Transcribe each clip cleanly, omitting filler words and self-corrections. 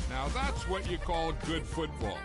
Now that's what you call good football.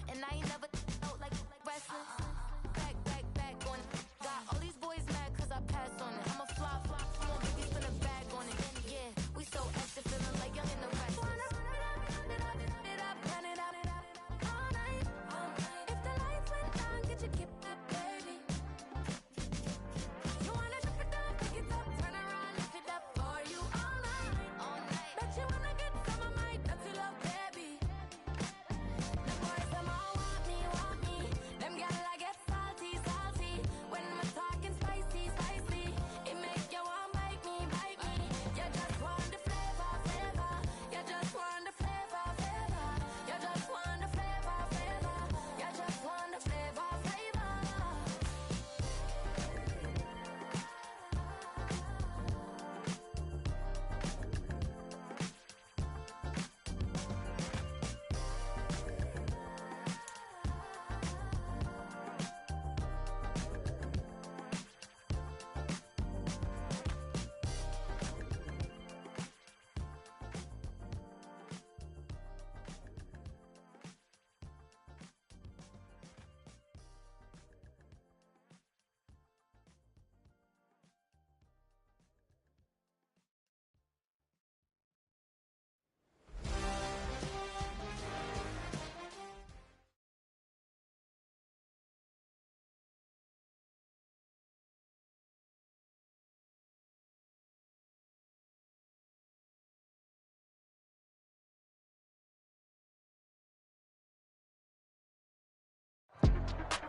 And I ain't never felt like restless. Back on it. Got all these boys mad cause I passed on it. I'm a flop. Come on, baby, spin a bag on it. Yeah, we so extra, feeling like young and the restless. Run it up, all night. If the lights went down, get your kip up, baby. You wanna drop it down, pick it up, turn around, lift it up for you all night. Bet you wanna get some of my dirty love, baby. The boys, them all want me. Them gal, I get salty. When I'm talking spicy. It make you want bite me. You just want the flavor. You just want the flavor. You just want the flavor. You just want the flavor.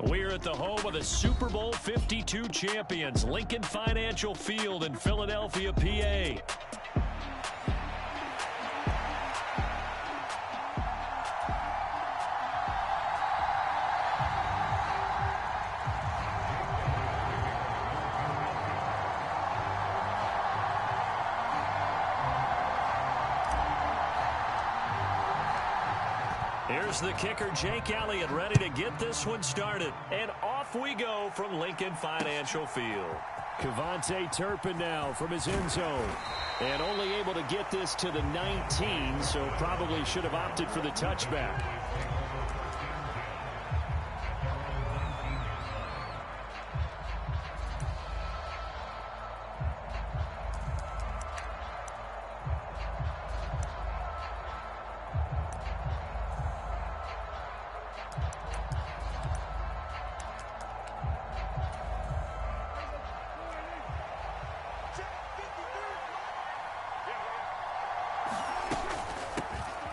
We're at the home of the Super Bowl 52 champions, Lincoln Financial Field in Philadelphia, PA. Here's the kicker, Jake Elliott, ready to get this one started. And off we go from Lincoln Financial Field. Kevontae Turpin now from his end zone. And only able to get this to the 19, so probably should have opted for the touchback.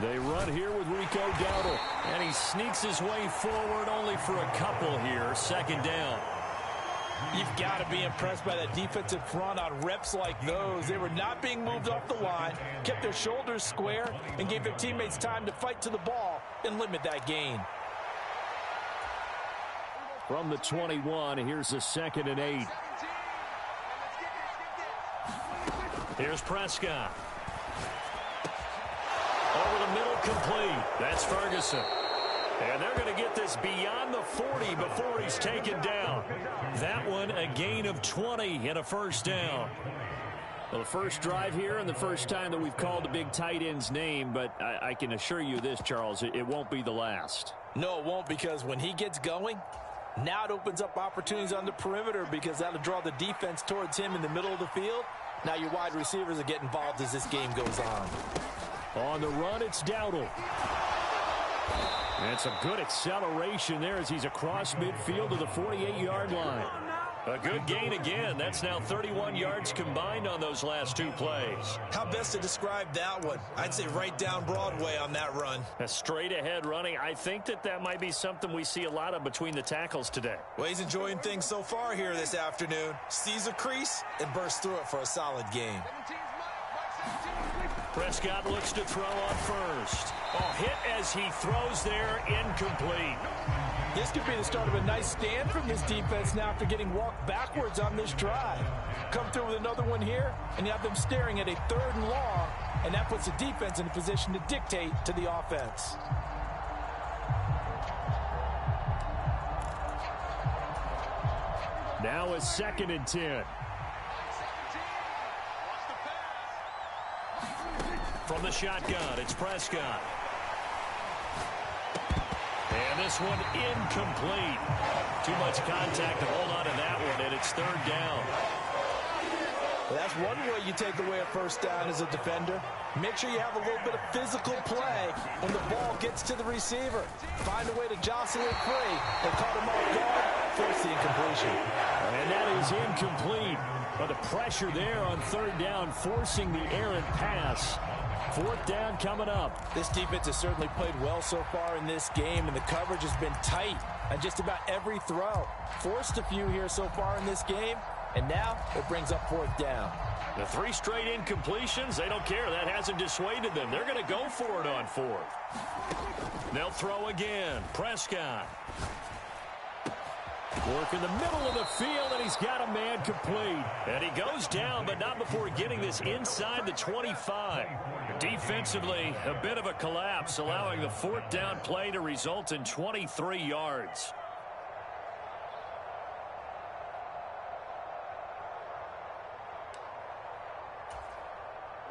They run here with Rico Dowdle. And he sneaks his way forward only for a couple here. Second down. You've got to be impressed by that defensive front on reps like those. They were not being moved off the line, kept their shoulders square, and gave their teammates time to fight to the ball and limit that gain. From the 21, here's a 2nd and 8. Here's Prescott. Over the middle, complete. That's Ferguson. And they're going to get this beyond the 40 before he's taken down. That one, a gain of 20 and a first down. Well, the first drive here and the first time that we've called the big tight end's name, but I can assure you this, Charles, it won't be the last. No, it won't, because when he gets going, now it opens up opportunities on the perimeter because that'll draw the defense towards him in the middle of the field. Now your wide receivers will get involved as this game goes on. On the run, it's Dowdle. And some good acceleration there as he's across midfield to the 48-yard line. A good gain again. That's now 31 yards combined on those last two plays. How best to describe that one? I'd say right down Broadway on that run. A straight ahead running. I think that might be something we see a lot of between the tackles today. Well, he's enjoying things so far here this afternoon. Sees a crease and bursts through it for a solid gain. Prescott looks to throw on first. Oh, hit as he throws there, incomplete. This could be the start of a nice stand from this defense now after getting walked backwards on this drive. Come through with another one here, and you have them staring at a 3rd and long, and that puts the defense in a position to dictate to the offense. Now a 2nd and 10. From the shotgun, it's Prescott. And this one incomplete. Too much contact to hold on to that one, and it's 3rd down. Well, that's one way you take away a first down as a defender. Make sure you have a little bit of physical play when the ball gets to the receiver. Find a way to jostle it free. They caught him off guard, force the incompletion. And that is incomplete. But the pressure there on 3rd down, forcing the errant pass. 4th down coming up. This defense has certainly played well so far in this game, and the coverage has been tight on just about every throw. Forced a few here so far in this game, and now it brings up 4th down. The 3 straight incompletions, they don't care. That hasn't dissuaded them. They're going to go for it on 4th. They'll throw again. Prescott. Work in the middle of the field, and he's got a man complete. And he goes down, but not before getting this inside the 25. Defensively, a bit of a collapse, allowing the 4th down play to result in 23 yards.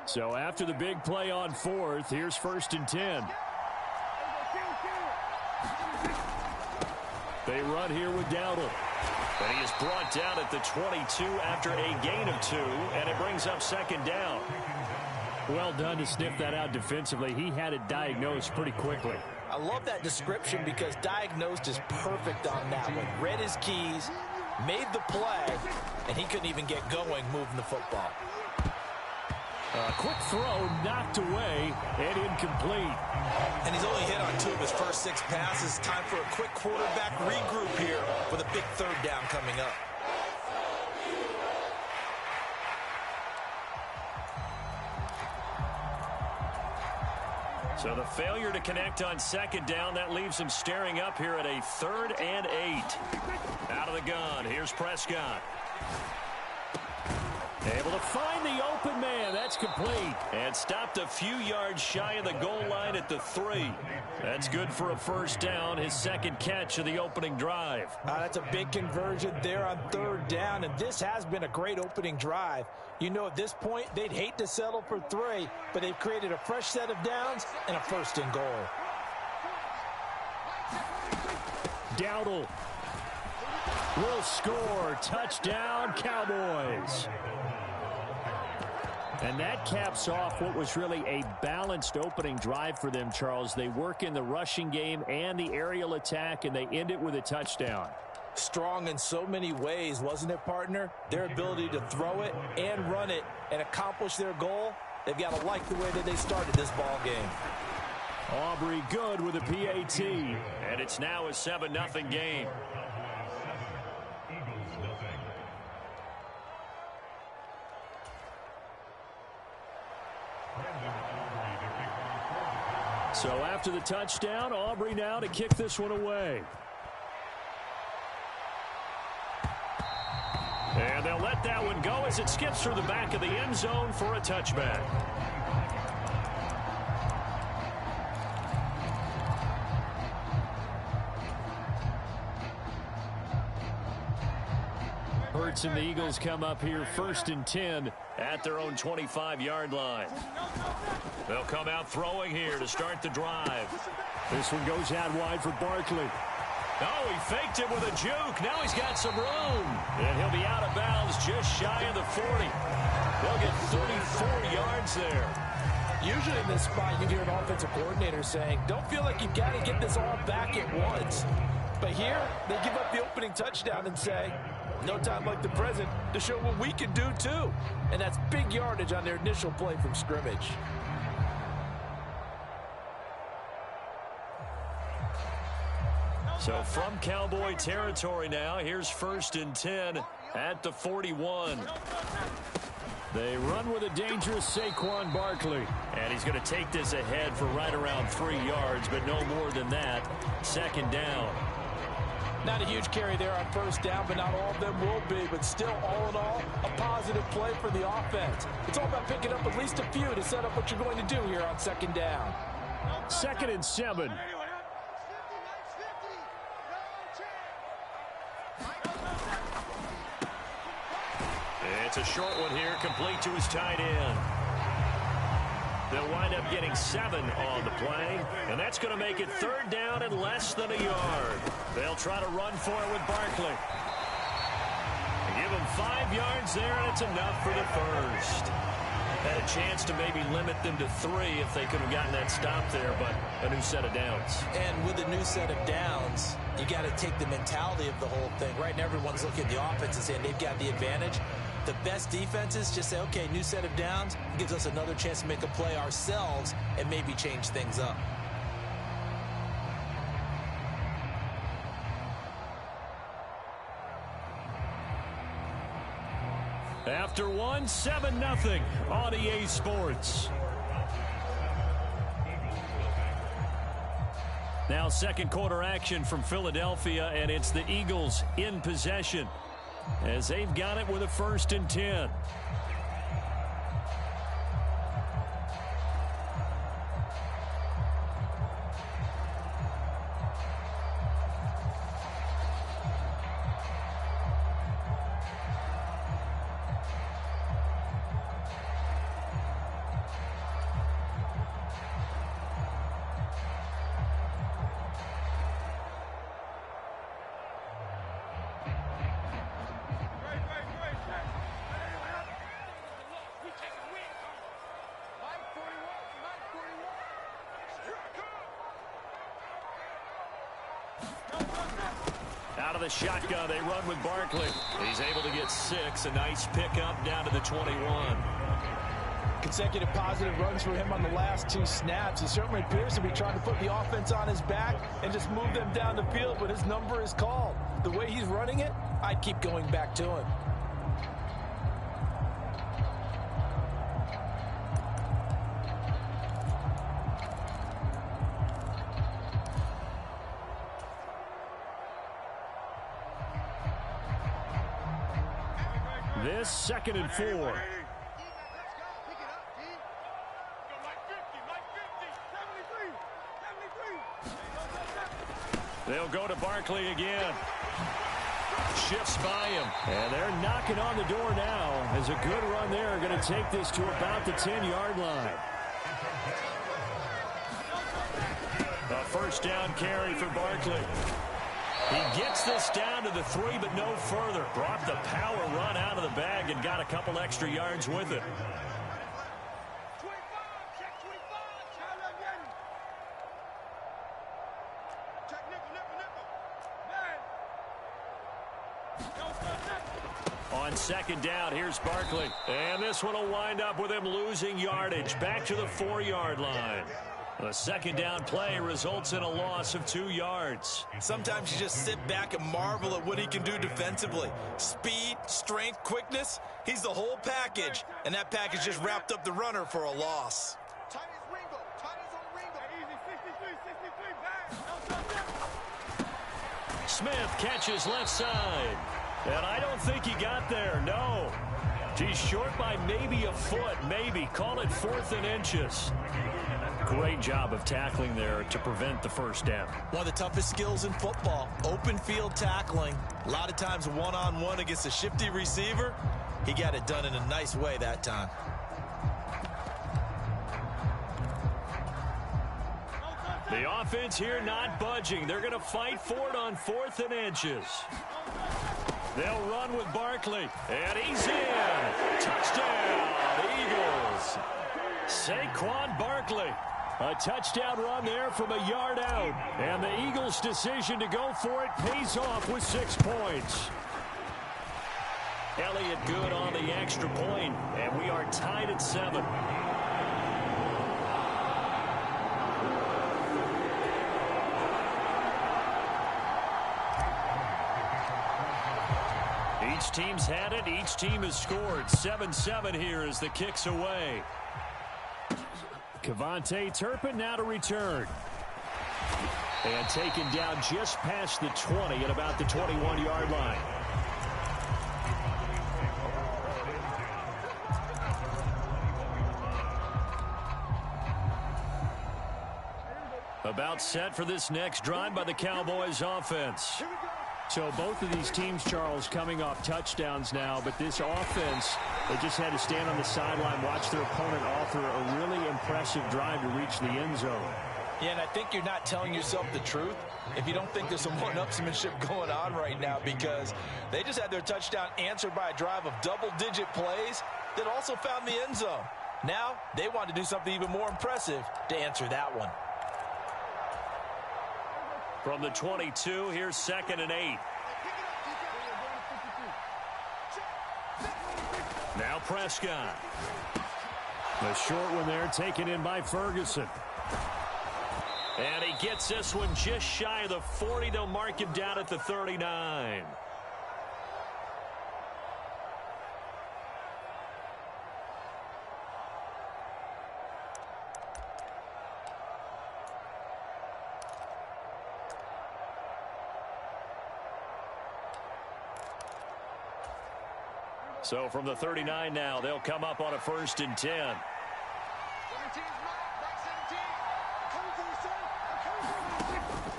So after the big play on 4th, here's 1st and 10. They run here with Dowdle. And he is brought down at the 22 after a gain of 2, and it brings up 2nd down. Well done to sniff that out defensively. He had it diagnosed pretty quickly. I love that description because diagnosed is perfect on that one. Read his keys, made the play, and he couldn't even get going moving the football. A quick throw knocked away and incomplete. And he's only hit on 2 of his first 6 passes. Time for a quick quarterback regroup here with a big 3rd down coming up. So the failure to connect on 2nd down, that leaves him staring up here at a 3rd and 8. Out of the gun, here's Prescott. Able to find the open man. That's complete. And stopped a few yards shy of the goal line at the 3. That's good for a 1st down, his 2nd catch of the opening drive. That's a big conversion there on 3rd down, and this has been a great opening drive. You know, at this point, they'd hate to settle for 3, but they've created a fresh set of downs and a 1st and goal. Dowdle will score. Touchdown, Cowboys. And that caps off what was really a balanced opening drive for them, Charles. They work in the rushing game and the aerial attack, and they end it with a touchdown. Strong in so many ways, wasn't it, partner? Their ability to throw it and run it and accomplish their goal, they've got to like the way that they started this ball game. Aubrey good with a PAT, and it's now a 7-0 game. So after the touchdown, Aubrey now to kick this one away. And they'll let that one go as it skips through the back of the end zone for a touchback. Hurts and the Eagles come up here 1st and 10 at their own 25-yard line. They'll come out throwing here to start the drive. This one goes out wide for Barkley. Oh, he faked it with a juke. Now he's got some room. And he'll be out of bounds just shy of the 40. They'll get 34 yards there. Usually in this spot, you hear an offensive coordinator saying, don't feel like you've got to get this all back at once. But here, they give up the opening touchdown and say, No time like the present to show what we can do, too. And that's big yardage on their initial play from scrimmage. So from Cowboy territory now, here's 1st and 10 at the 41. They run with a dangerous Saquon Barkley. And he's going to take this ahead for right around 3 yards, but no more than that. 2nd down. Not a huge carry there on 1st down, but not all of them will be. But still, all in all, a positive play for the offense. It's all about picking up at least a few to set up what you're going to do here on 2nd down. 2nd and 7. It's a short one here, complete to his tight end. They'll wind up getting 7 on the play, and that's going to make it 3rd down and less than a yard. They'll try to run for it with Barkley. Give him 5 yards there, and it's enough for the first. Had a chance to maybe limit them to 3 if they could have gotten that stop there, but a new set of downs. And with a new set of downs, you got to take the mentality of the whole thing. Right now, everyone's looking at the offense and saying they've got the advantage. The best defenses just say, okay, new set of downs gives us another chance to make a play ourselves and maybe change things up. After 1, 7-0 on EA Sports. Now 2nd quarter action from Philadelphia, and it's the Eagles in possession as they've got it with a 1st and 10. Out of the shotgun, they run with Barkley. He's able to get 6. A nice pickup down to the 21. Consecutive positive runs for him on the last 2 snaps. He certainly appears to be trying to put the offense on his back and just move them down the field, but his number is called. The way he's running it, I'd keep going back to him. This 2nd and 4. They'll go to Barkley again. Shifts by him. And they're knocking on the door now as a good run there. Going to take this to about the 10-yard line. A 1st down carry for Barkley. He gets this down to the 3, but no further. Brought the power run out of the bag and got a couple extra yards with it. On 2nd down, here's Barkley. And this one will wind up with him losing yardage. Back to the 4-yard line. The 2nd down play results in a loss of 2 yards. Sometimes you just sit back and marvel at what he can do defensively. Speed, strength, quickness, he's the whole package. And that package just wrapped up the runner for a loss. Smith catches left side. And I don't think he got there, no. He's short by maybe a foot, maybe. Call it 4th and inches. Great job of tackling there to prevent the 1st down. One of the toughest skills in football, open field tackling. A lot of times one-on-one against a shifty receiver. He got it done in a nice way that time. The offense here not budging. They're going to fight for it on 4th and inches. They'll run with Barkley, and he's in. Touchdown, Eagles. Saquon Barkley. A touchdown run there from a yard out. And the Eagles' decision to go for it pays off with 6 points. Elliott good on the extra point, and we are tied at 7. Each team's had it. Each team has scored. 7-7 here as the kick's away. Kevontae Turpin now to return. And taken down just past the 20 at about the 21-yard line. About set for this next drive by the Cowboys offense. So both of these teams, Charles, coming off touchdowns now, but this offense, they just had to stand on the sideline, watch their opponent author a really impressive drive to reach the end zone. Yeah, and I think you're not telling yourself the truth if you don't think there's some one-upsmanship going on right now, because they just had their touchdown answered by a drive of double-digit plays that also found the end zone. Now they want to do something even more impressive to answer that one. From the 22, here's 2nd and 8. Now Prescott. The short one there taken in by Ferguson. And he gets this one just shy of the 40. They'll mark him down at the 39. So from the 39 now, they'll come up on a 1st and 10.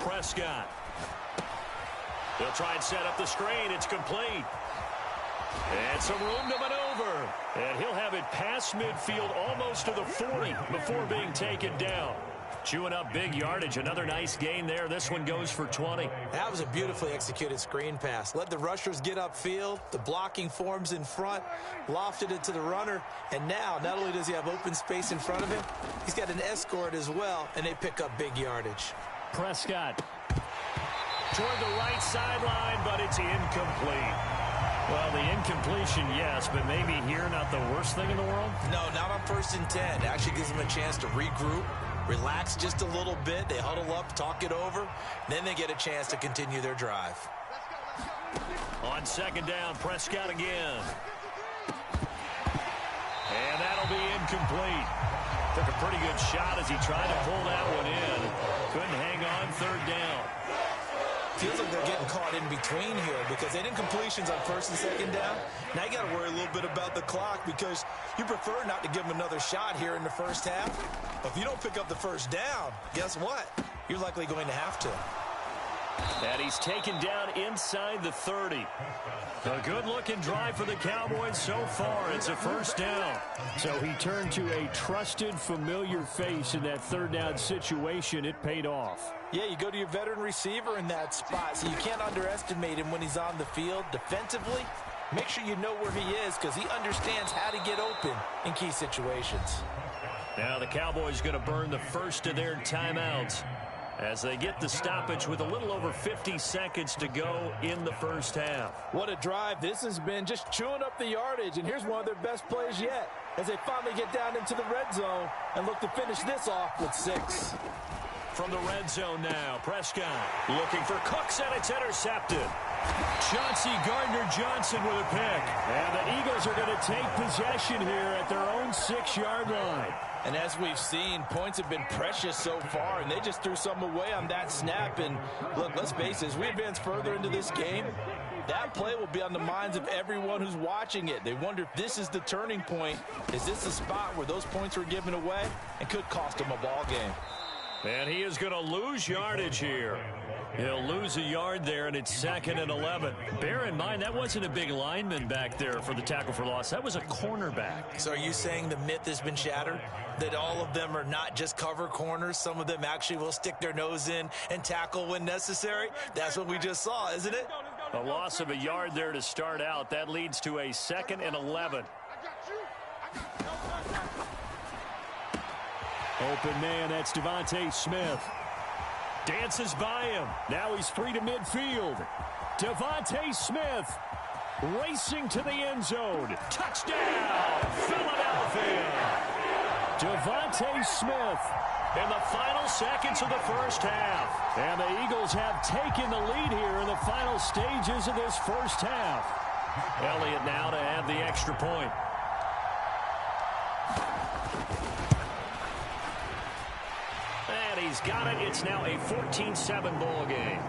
Prescott. They'll try and set up the screen. It's complete. And some room to maneuver. And he'll have it past midfield almost to the 40 before being taken down. Chewing up big yardage. Another nice gain there. This one goes for 20. That was a beautifully executed screen pass. Let the rushers get upfield. The blocking forms in front. Lofted it to the runner. And now, not only does he have open space in front of him, he's got an escort as well. And they pick up big yardage. Prescott toward the right sideline, but it's incomplete. Well, the incompletion, yes, but maybe here not the worst thing in the world? No, not on 1st and 10. It actually gives them a chance to regroup, relax just a little bit. They huddle up, talk it over. Then they get a chance to continue their drive. On 2nd down, Prescott again. And that'll be incomplete. Took a pretty good shot as he tried to pull that one in. Couldn't hang on 3rd down. Feels like they're getting caught in between here because they didn't completions on 1st and 2nd down. Now you got to worry a little bit about the clock because you prefer not to give them another shot here in the 1st half. But if you don't pick up the 1st down, guess what? You're likely going to have to. And he's taken down inside the 30. A good-looking drive for the Cowboys so far. It's a 1st down. So he turned to a trusted, familiar face in that 3rd down situation. It paid off. Yeah, you go to your veteran receiver in that spot, so you can't underestimate him when he's on the field. Defensively, make sure you know where he is because he understands how to get open in key situations. Now the Cowboys going to burn the first of their timeouts as they get the stoppage with a little over 50 seconds to go in the 1st half. What a drive. This has been just chewing up the yardage, and here's one of their best plays yet as they finally get down into the red zone and look to finish this off with 6. From the red zone now, Prescott looking for Cooks, and it's intercepted. Chauncey Gardner-Johnson with a pick. And the Eagles are going to take possession here at their own 6-yard line. And as we've seen, points have been precious so far, and they just threw some away on that snap. And look, let's face it, as we advance further into this game, that play will be on the minds of everyone who's watching it. They wonder if this is the turning point. Is this the spot where those points were given away and could cost them a ball game? And he is going to lose yardage here. He'll lose a yard there, and it's 2nd and 11. Bear in mind, that wasn't a big lineman back there for the tackle for loss. That was a cornerback. So are you saying the myth has been shattered? That all of them are not just cover corners? Some of them actually will stick their nose in and tackle when necessary? That's what we just saw, isn't it? A loss of a yard there to start out. That leads to a 2nd and 11. Open man, that's Devontae Smith. Dances by him. Now he's free to midfield. Devontae Smith. Racing to the end zone. Touchdown, Philadelphia. Devontae Smith in the final seconds of the first half. And the Eagles have taken the lead here in the final stages of this first half. Elliott now to add the extra point. And he's got it. It's now a 14-7 ball game.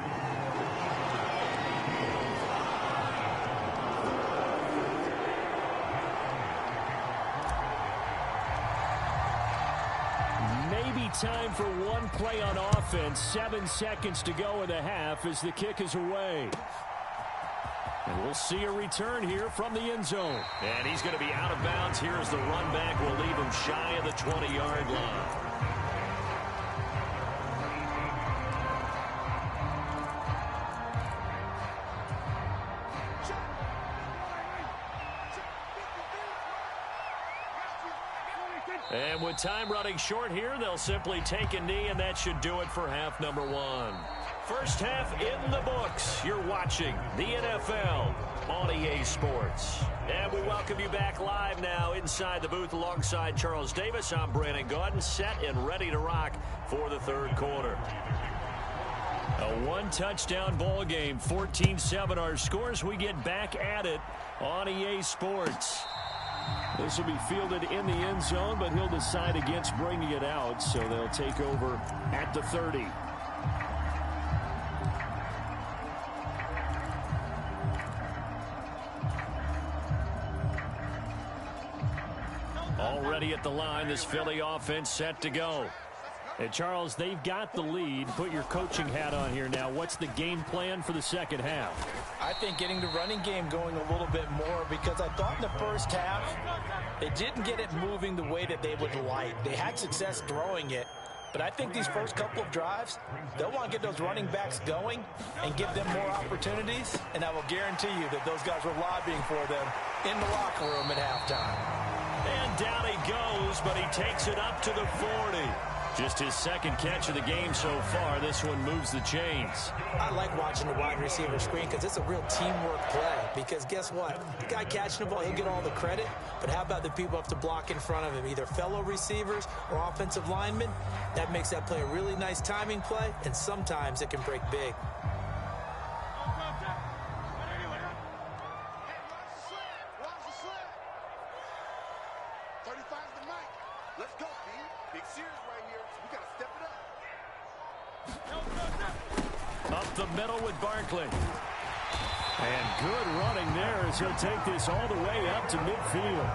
Time for one play on offense. 7 seconds to go in the half as the kick is away. And we'll see a return here from the end zone. And he's going to be out of bounds here as the run back will leave him shy of the 20-yard line. And with time running short here, they'll simply take a knee, and that should do it for half number one. First half in the books. You're watching the NFL on EA Sports. And we welcome you back live now inside the booth alongside Charles Davis. I'm Brandon Gaudin, set and ready to rock for the third quarter. A one-touchdown ball game, 14-7 our scores. We get back at it on EA Sports. This will be fielded in the end zone, but he'll decide against bringing it out, so they'll take over at the 30. Already at the line, this Philly offense set to go. And Charles, they've got the lead. Put your coaching hat on here now. What's the game plan for the second half? I think getting the running game going a little bit more, because I thought in the first half they didn't get it moving the way that they would like. They had success throwing it, but I think these first couple of drives, they'll want to get those running backs going and give them more opportunities, and I will guarantee you that those guys were lobbying for them in the locker room at halftime. And down he goes, but he takes it up to the 40. Just his second catch of the game so far. This one moves the chains. I like watching the wide receiver screen because it's a real teamwork play. Because guess what? The guy catching the ball, he'll get all the credit. But how about the people up to block in front of him, either fellow receivers or offensive linemen? That makes that play a really nice timing play, and sometimes it can break big. Up the middle with Barkley. And good running there as he'll take this all the way up to midfield.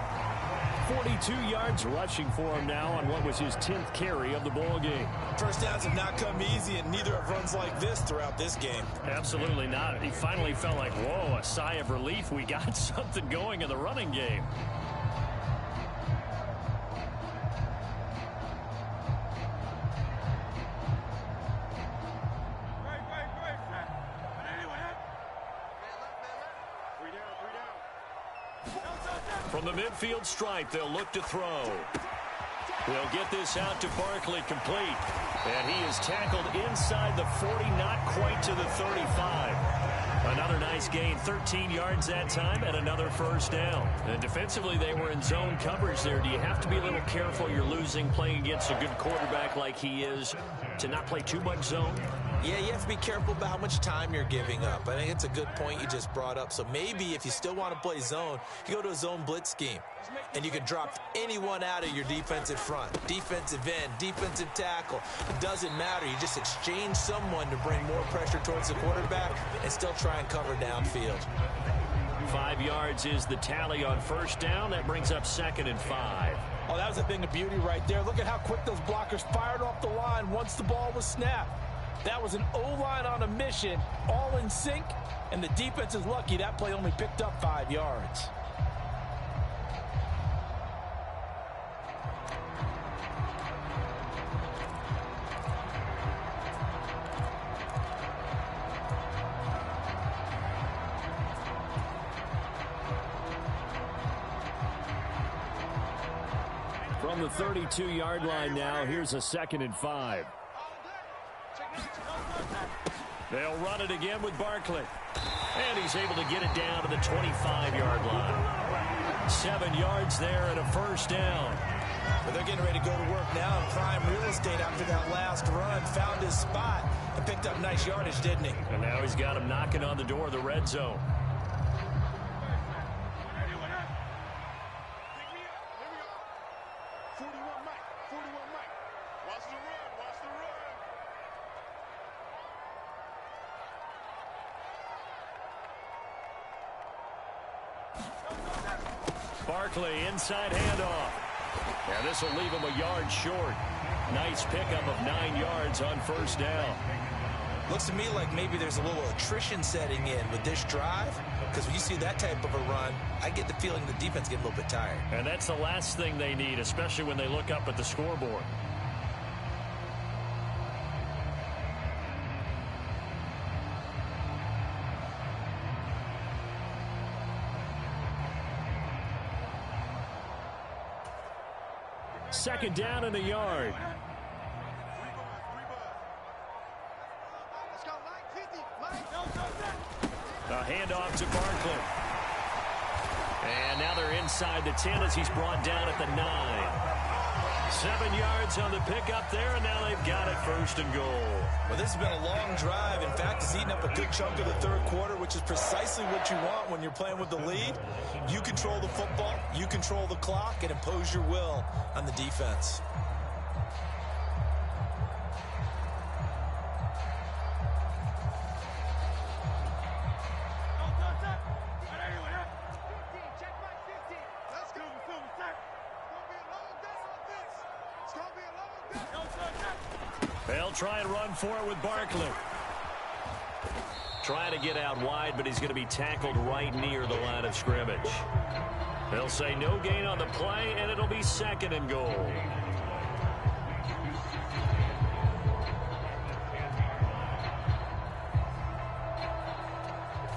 42 yards rushing for him now on what was his 10th carry of the ball game. First downs have not come easy, and neither have runs like this throughout this game. Absolutely not. He finally felt like, whoa, a sigh of relief. We got something going in the running game. From the midfield stripe, they'll look to throw. They'll get this out to Barkley, complete. And he is tackled inside the 40, not quite to the 35. Another nice gain, 13 yards that time, and another first down. And defensively, they were in zone coverage there. Do you have to be a little careful? You're losing, playing against a good quarterback like he is, to not play too much zone? Yeah, you have to be careful about how much time you're giving up. I think it's a good point you just brought up. So maybe if you still want to play zone, you go to a zone blitz scheme. And you can drop anyone out of your defensive front. Defensive end, defensive tackle. It doesn't matter. You just exchange someone to bring more pressure towards the quarterback and still try and cover downfield. 5 yards is the tally on first down. That brings up 2nd and 5. Oh, that was a thing of beauty right there. Look at how quick those blockers fired off the line once the ball was snapped. That was an O-line on a mission, all in sync, and the defense is lucky that play only picked up 5 yards. From the 32-yard line now, here's a 2nd and 5. They'll run it again with Barkley. And he's able to get it down to the 25-yard line. 7 yards there and a first down. But they're getting ready to go to work now in prime real estate after that last run. Found his spot and picked up nice yardage, didn't he? And now he's got him knocking on the door of the red zone. Barkley, inside handoff. And this will leave him a yard short. Nice pickup of 9 yards on first down. Looks to me like maybe there's a little attrition setting in with this drive, because when you see that type of a run, I get the feeling the defense gets a little bit tired. And that's the last thing they need, especially when they look up at the scoreboard. Second down in a yard. A handoff to Barkley. And now they're inside the 10 as he's brought down at the 9. 7 yards on the pickup there, and now they've got it first and goal. Well, this has been a long drive. In fact, it's eaten up a good chunk of the third quarter, which is precisely what you want when you're playing with the lead. You control the football, you control the clock, and impose your will on the defense. They'll try and run for it with Barkley. Trying to get out wide, but he's going to be tackled right near the line of scrimmage. They'll say no gain on the play, and it'll be second and goal.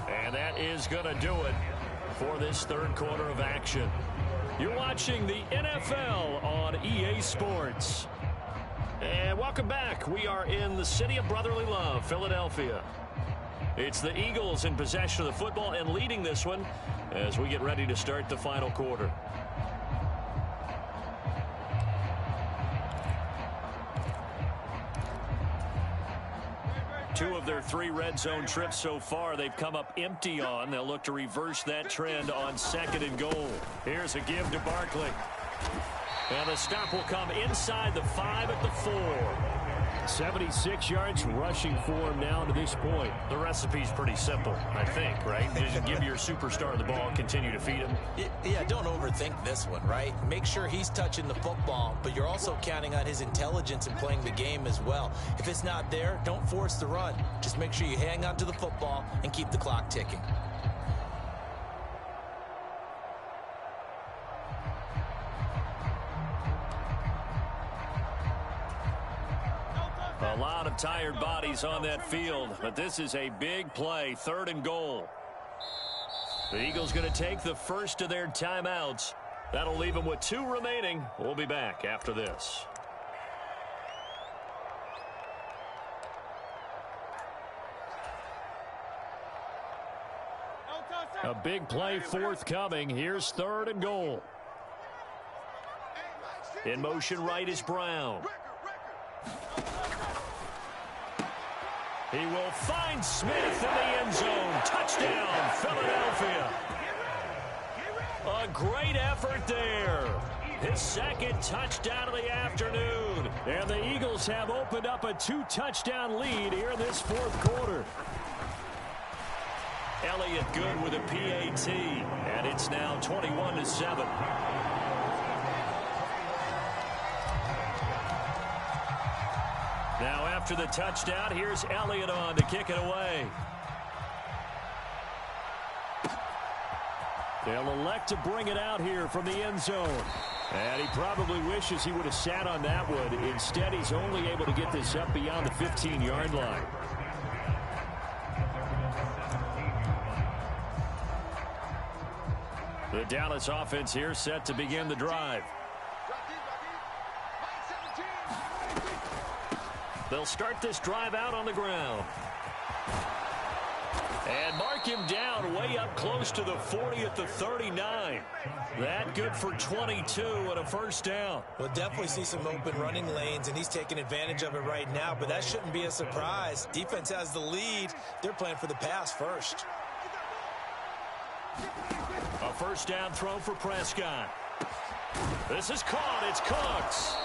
And that is going to do it for this third quarter of action. You're watching the NFL on EA Sports. And welcome back. We are in the city of brotherly love, Philadelphia. It's the Eagles in possession of the football and leading this one as we get ready to start the final quarter. Two of their 3 red zone trips so far they've come up empty on. They'll look to reverse that trend on second and goal. Here's a give to Barkley. And the stop will come inside the 5 at the 4. 76 yards rushing for him now to this point. The recipe's pretty simple, I think, right? Just give your superstar the ball, continue to feed him. Yeah, don't overthink this one, right? Make sure he's touching the football, but you're also counting on his intelligence in playing the game as well. If it's not there, don't force the run. Just make sure you hang on to the football and keep the clock ticking. A lot of tired bodies on that field, but this is a big play, third and goal. The Eagles going to take the first of their timeouts. That'll leave them with 2 remaining. We'll be back after this. A big play forthcoming. Here's third and goal. In motion right is Brown. He will find Smith in the end zone. Touchdown, Philadelphia. A great effort there. His second touchdown of the afternoon. And the Eagles have opened up a 2-touchdown lead here in this fourth quarter. Elliott good with a PAT. And it's now 21-7. Now after the touchdown, here's Elliott on to kick it away. They'll elect to bring it out here from the end zone. And he probably wishes he would have sat on that one. Instead, he's only able to get this up beyond the 15-yard line. The Dallas offense here set to begin the drive. They'll start this drive out on the ground. And mark him down way up close to the 40 at the 39. That good for 22 and a first down. We'll definitely see some open running lanes, and he's taking advantage of it right now, but that shouldn't be a surprise. Defense has the lead. They're playing for the pass first. A first down throw for Prescott. This is caught. It's Cooks.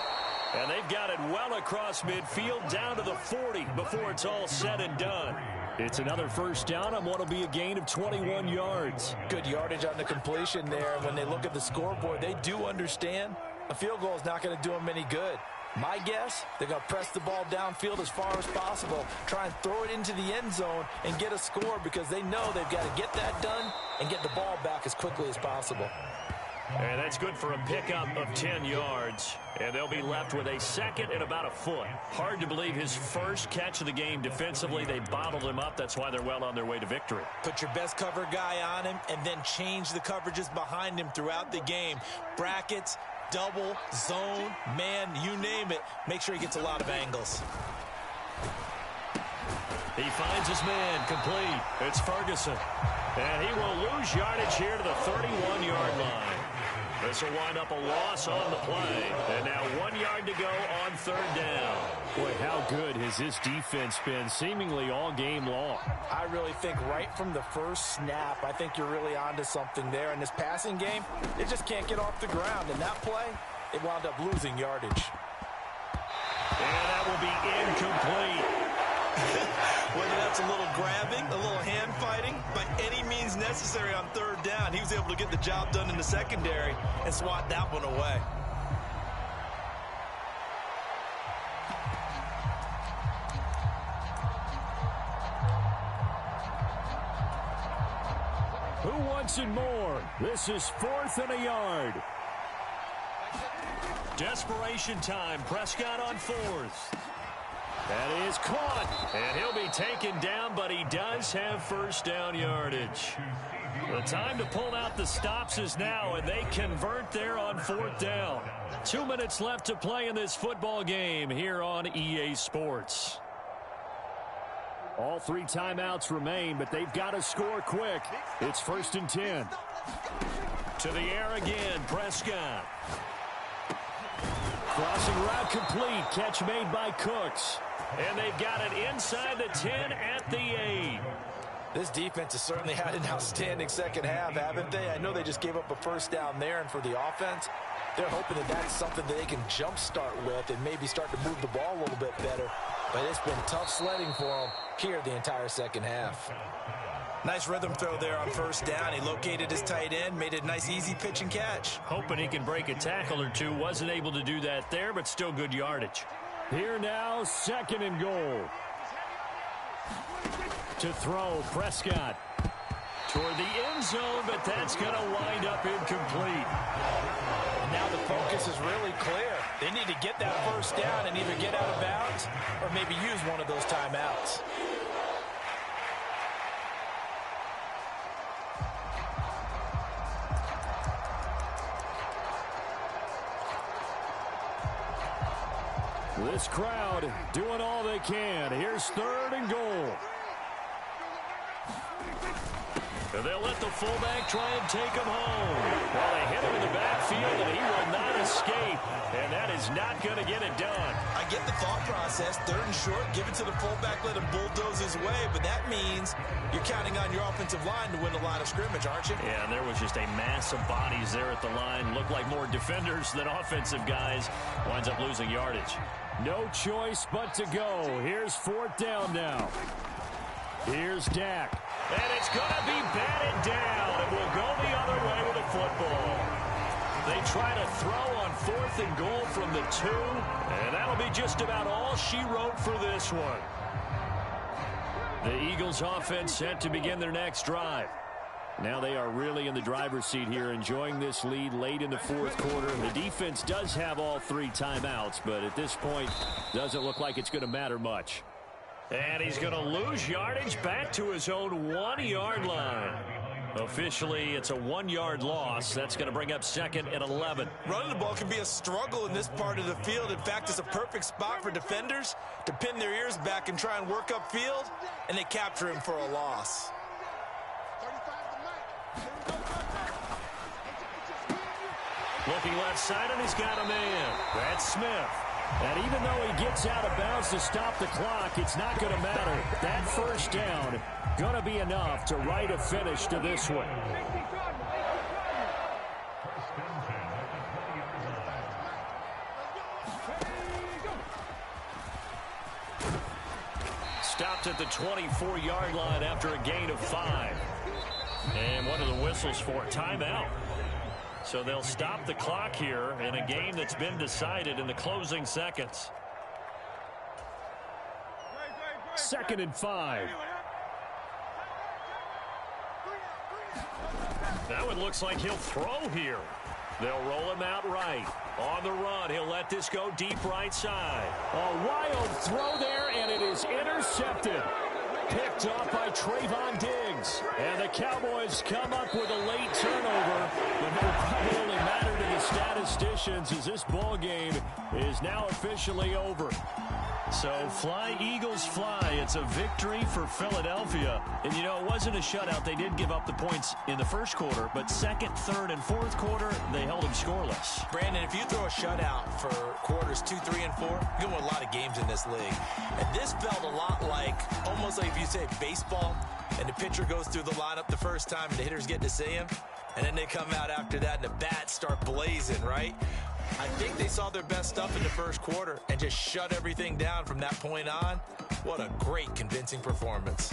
And they've got it well across midfield down to the 40 before it's all said and done. It's another first down on what will be a gain of 21 yards. Good yardage on the completion there. When they look at the scoreboard, they do understand a field goal is not going to do them any good. My guess, they're going to press the ball downfield as far as possible, try and throw it into the end zone and get a score because they know they've got to get that done and get the ball back as quickly as possible. And that's good for a pickup of 10 yards. And they'll be left with a second and about a foot. Hard to believe his first catch of the game defensively. They bottled him up. That's why they're well on their way to victory. Put your best cover guy on him and then change the coverages behind him throughout the game. Brackets, double, zone, man, you name it. Make sure he gets a lot of angles. He finds his man complete. It's Ferguson. And he will lose yardage here to the 31-yard line. This will wind up a loss on the play. And now 1 yard to go on third down. Boy, how good has this defense been seemingly all game long? I really think right from the first snap, I think you're really onto something there. In this passing game, it just can't get off the ground. In that play, it wound up losing yardage. And that will be incomplete. Whether that's a little grabbing, a little hand fighting, by any means necessary on third down, he was able to get the job done in the secondary and swat that one away. Who wants it more? This is 4th and a yard. Desperation time. Prescott on 4th. That is caught, and he'll be taken down, but he does have first down yardage. The time to pull out the stops is now, and they convert there on 4th down. 2 minutes left to play in this football game here on EA Sports. All 3 timeouts remain, but they've got to score quick. It's 1st and 10. To the air again, Prescott. Crossing route complete. Catch made by Cooks. And they've got it inside the 10 at the 8. This defense has certainly had an outstanding second half, haven't they? I know they just gave up a first down there, and for the offense, they're hoping that that's something that they can jumpstart with and maybe start to move the ball a little bit better. But it's been tough sledding for them here the entire second half. Nice rhythm throw there on first down. He located his tight end, made it a nice easy pitch and catch. Hoping he can break a tackle or two. Wasn't able to do that there, but still good yardage. Here now, 2nd and goal. To throw, Prescott. Toward the end zone, but that's going to wind up incomplete. And now the focus is really clear. They need to get that first down and either get out of bounds or maybe use one of those timeouts. This crowd doing all they can. Here's 3rd and goal. And they'll let the fullback try and take him home. Well, they hit him in the backfield, and he will not escape. And that is not going to get it done. I get the thought process. 3rd and short, give it to the fullback, let him bulldoze his way. But that means you're counting on your offensive line to win the line of scrimmage, aren't you? Yeah, and there was just a mass of bodies there at the line. Looked like more defenders than offensive guys. Winds up losing yardage. No choice but to go. Here's 4th down now. Here's Dak. And it's going to be batted down. And will go the other way with the football. They try to throw on 4th and goal from the 2. And that'll be just about all she wrote for this one. The Eagles offense set to begin their next drive. Now they are really in the driver's seat here, enjoying this lead late in the 4th quarter. The defense does have all 3 timeouts, but at this point, doesn't look like it's going to matter much. And he's going to lose yardage back to his own 1-yard line. Officially, it's a 1-yard loss. That's going to bring up 2nd and 11. Running the ball can be a struggle in this part of the field. In fact, it's a perfect spot for defenders to pin their ears back and try and work upfield, and they capture him for a loss. Looking left side, and he's got a man. That's Smith. And even though he gets out of bounds to stop the clock, it's not going to matter. That first down going to be enough to write a finish to this one. Stopped at the 24-yard line after a gain of 5. And what are the whistles for? Timeout. So they'll stop the clock here in a game that's been decided in the closing seconds. 2nd and 5. That one looks like he'll throw here. They'll roll him out right. On the run, he'll let this go deep right side. A wild throw there, and it is intercepted. Picked off by Trayvon Diggs. And the Cowboys come up with a late turnover. But it will probably only matter to the statisticians as this ball game is now officially over. So fly, Eagles, fly. It's a victory for Philadelphia. And, you know, it wasn't a shutout. They did give up the points in the first quarter. But second, third, and fourth quarter, they held them scoreless. Brandon, if you throw a shutout for quarters 2, 3, and 4, you're going to win a lot of games in this league. And this felt a lot like, almost like if you say baseball, and the pitcher goes through the lineup the first time and the hitters get to see him, and then they come out after that and the bats start blazing, right? I think they saw their best stuff in the first quarter and just shut everything down from that point on. What a great, convincing performance.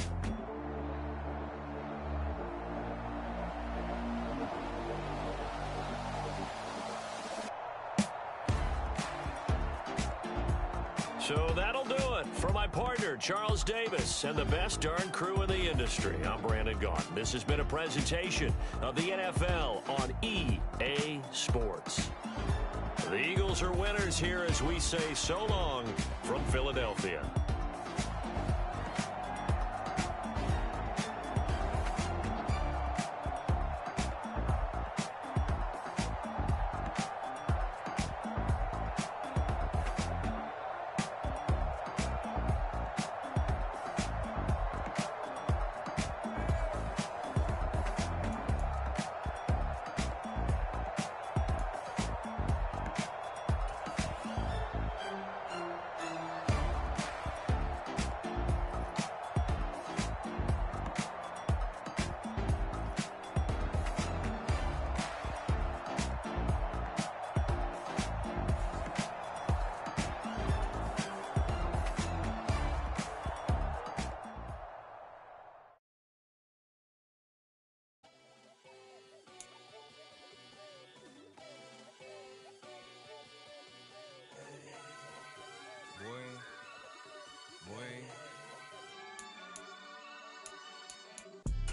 So that'll do it for my partner, Charles Davis, and the best darn crew in the industry. I'm Brandon Gaughan. This has been a presentation of the NFL on EA Sports. The Eagles are winners here as we say so long from Philadelphia.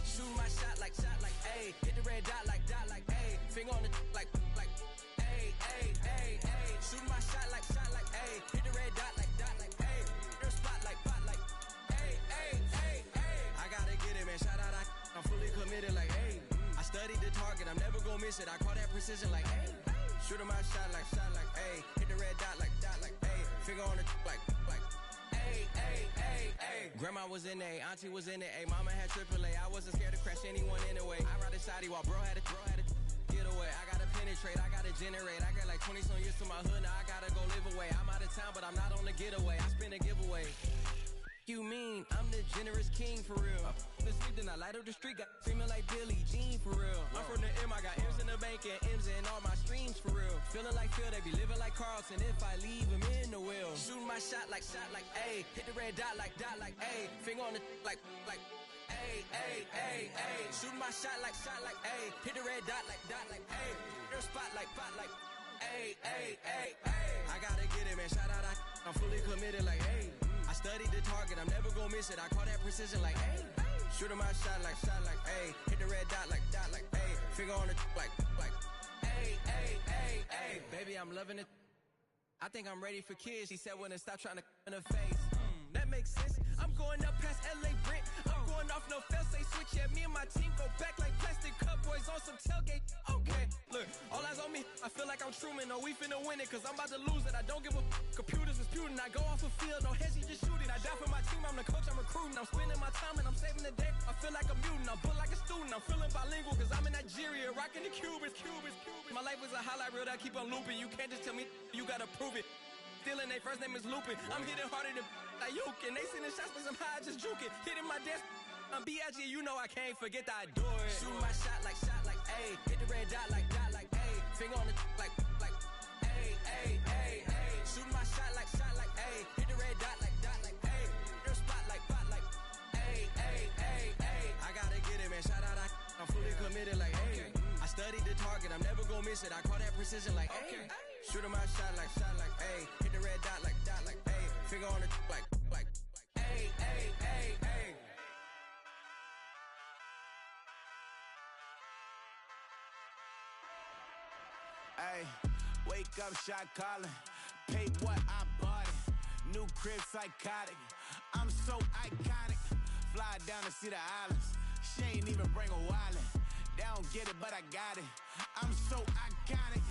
Shoot my shot like, ayy. Hit the red dot like, ayy. Finger on the like, ayy, ayy, ayy, ayy. Shoot my shot like, ayy. Hit the red dot like, ayy. Their spot like, ayy, ayy, ayy, ayy. I gotta get it, man. Shout out, I'm fully committed like, ayy. I studied the target, I'm never gonna miss it. I call that precision like, ayy. Shoot my shot like, ayy. Hit the red dot like, ayy. Finger on the like, ayy, ayy, ayy, ayy. Grandma was in A, auntie was in it, ayy. Mama had AAA, I wasn't scared to crash anyone anyway. I ride a side while bro had to get away. I gotta penetrate, I gotta generate. I got like 20 some years to my hood, now I gotta go live away. I'm out of town, but I'm not on the getaway. I spin a giveaway. You mean I'm the generous king for real? The sleep, then I light up the street, got screaming like Billie Jean for real. I'm from the M, I got M's in the bank and M's in all my streams for real. Feeling like Phil, they be living like Carlton if I leave him in the wheel. Shooting my shot like, ayy. Hit the red dot like, ayy. Finger on the like, ayy, ayy, ayy, ayy. Shooting my shot like, ayy. Hit the red dot like, ayy. Their spot like, ayy, ayy, ayy, ayy. I gotta get it, man. Shout out, I'm fully committed like, ayy. I studied the target, I'm never gonna miss it. I call that precision like, ayy. Shooting my shot like, ayy. Hit the red dot like, ayy. Finger on the like, ayy, ayy, ayy, ayy. Baby, I'm loving it. I think I'm ready for kids. She said when to stop trying to in her face. That makes sense. I'm going up past LA Brent. I'm going off no fail, say switch. Yeah, me and my team go back like plastic cup boys on some tailgate. Okay, look, all eyes on me. I feel like I'm Truman. No, we finna win it, cause I'm about to lose it. I don't give a computers is disputing. I go off a field, no hezzy, just shooting. I die for my team, I'm the coach, I'm recruiting. I'm spending my time and I'm saving the day. I feel like a mutant, I'm built like a student. I'm feeling bilingual cause I'm in Nigeria, rocking the Cubans. My life is a highlight reel that I keep on looping. You can't just tell me, you gotta prove it. Stealing, their first name is Lupin. I'm hitting harder than like Yukin. They sending shots but somehow I just juke it. Hitting my desk, I'm B.I.G. You know I can't forget that I do it. Shoot my shot like ayy. Hit the red dot like ayy. Finger on the like ayy, ayy, ayy, ayy. Shoot my shot like ayy. Hit the red dot like ayy. Your spot like ayy, ayy, ayy, ayy. I gotta get it, man. Shout out, I'm fully committed like ayy. I studied the target, I'm never gonna miss it. I call that precision like ayy. Shooting my shot like ayy. Hit the red dot like ayy. Finger on the like ayy, ayy, ayy, ayy. Ayy, wake up, shot calling. Pay what I bought it. New crib psychotic. I'm so iconic. Fly down to see the islands. She ain't even bring a wallet. They don't get it, but I got it. I'm so iconic.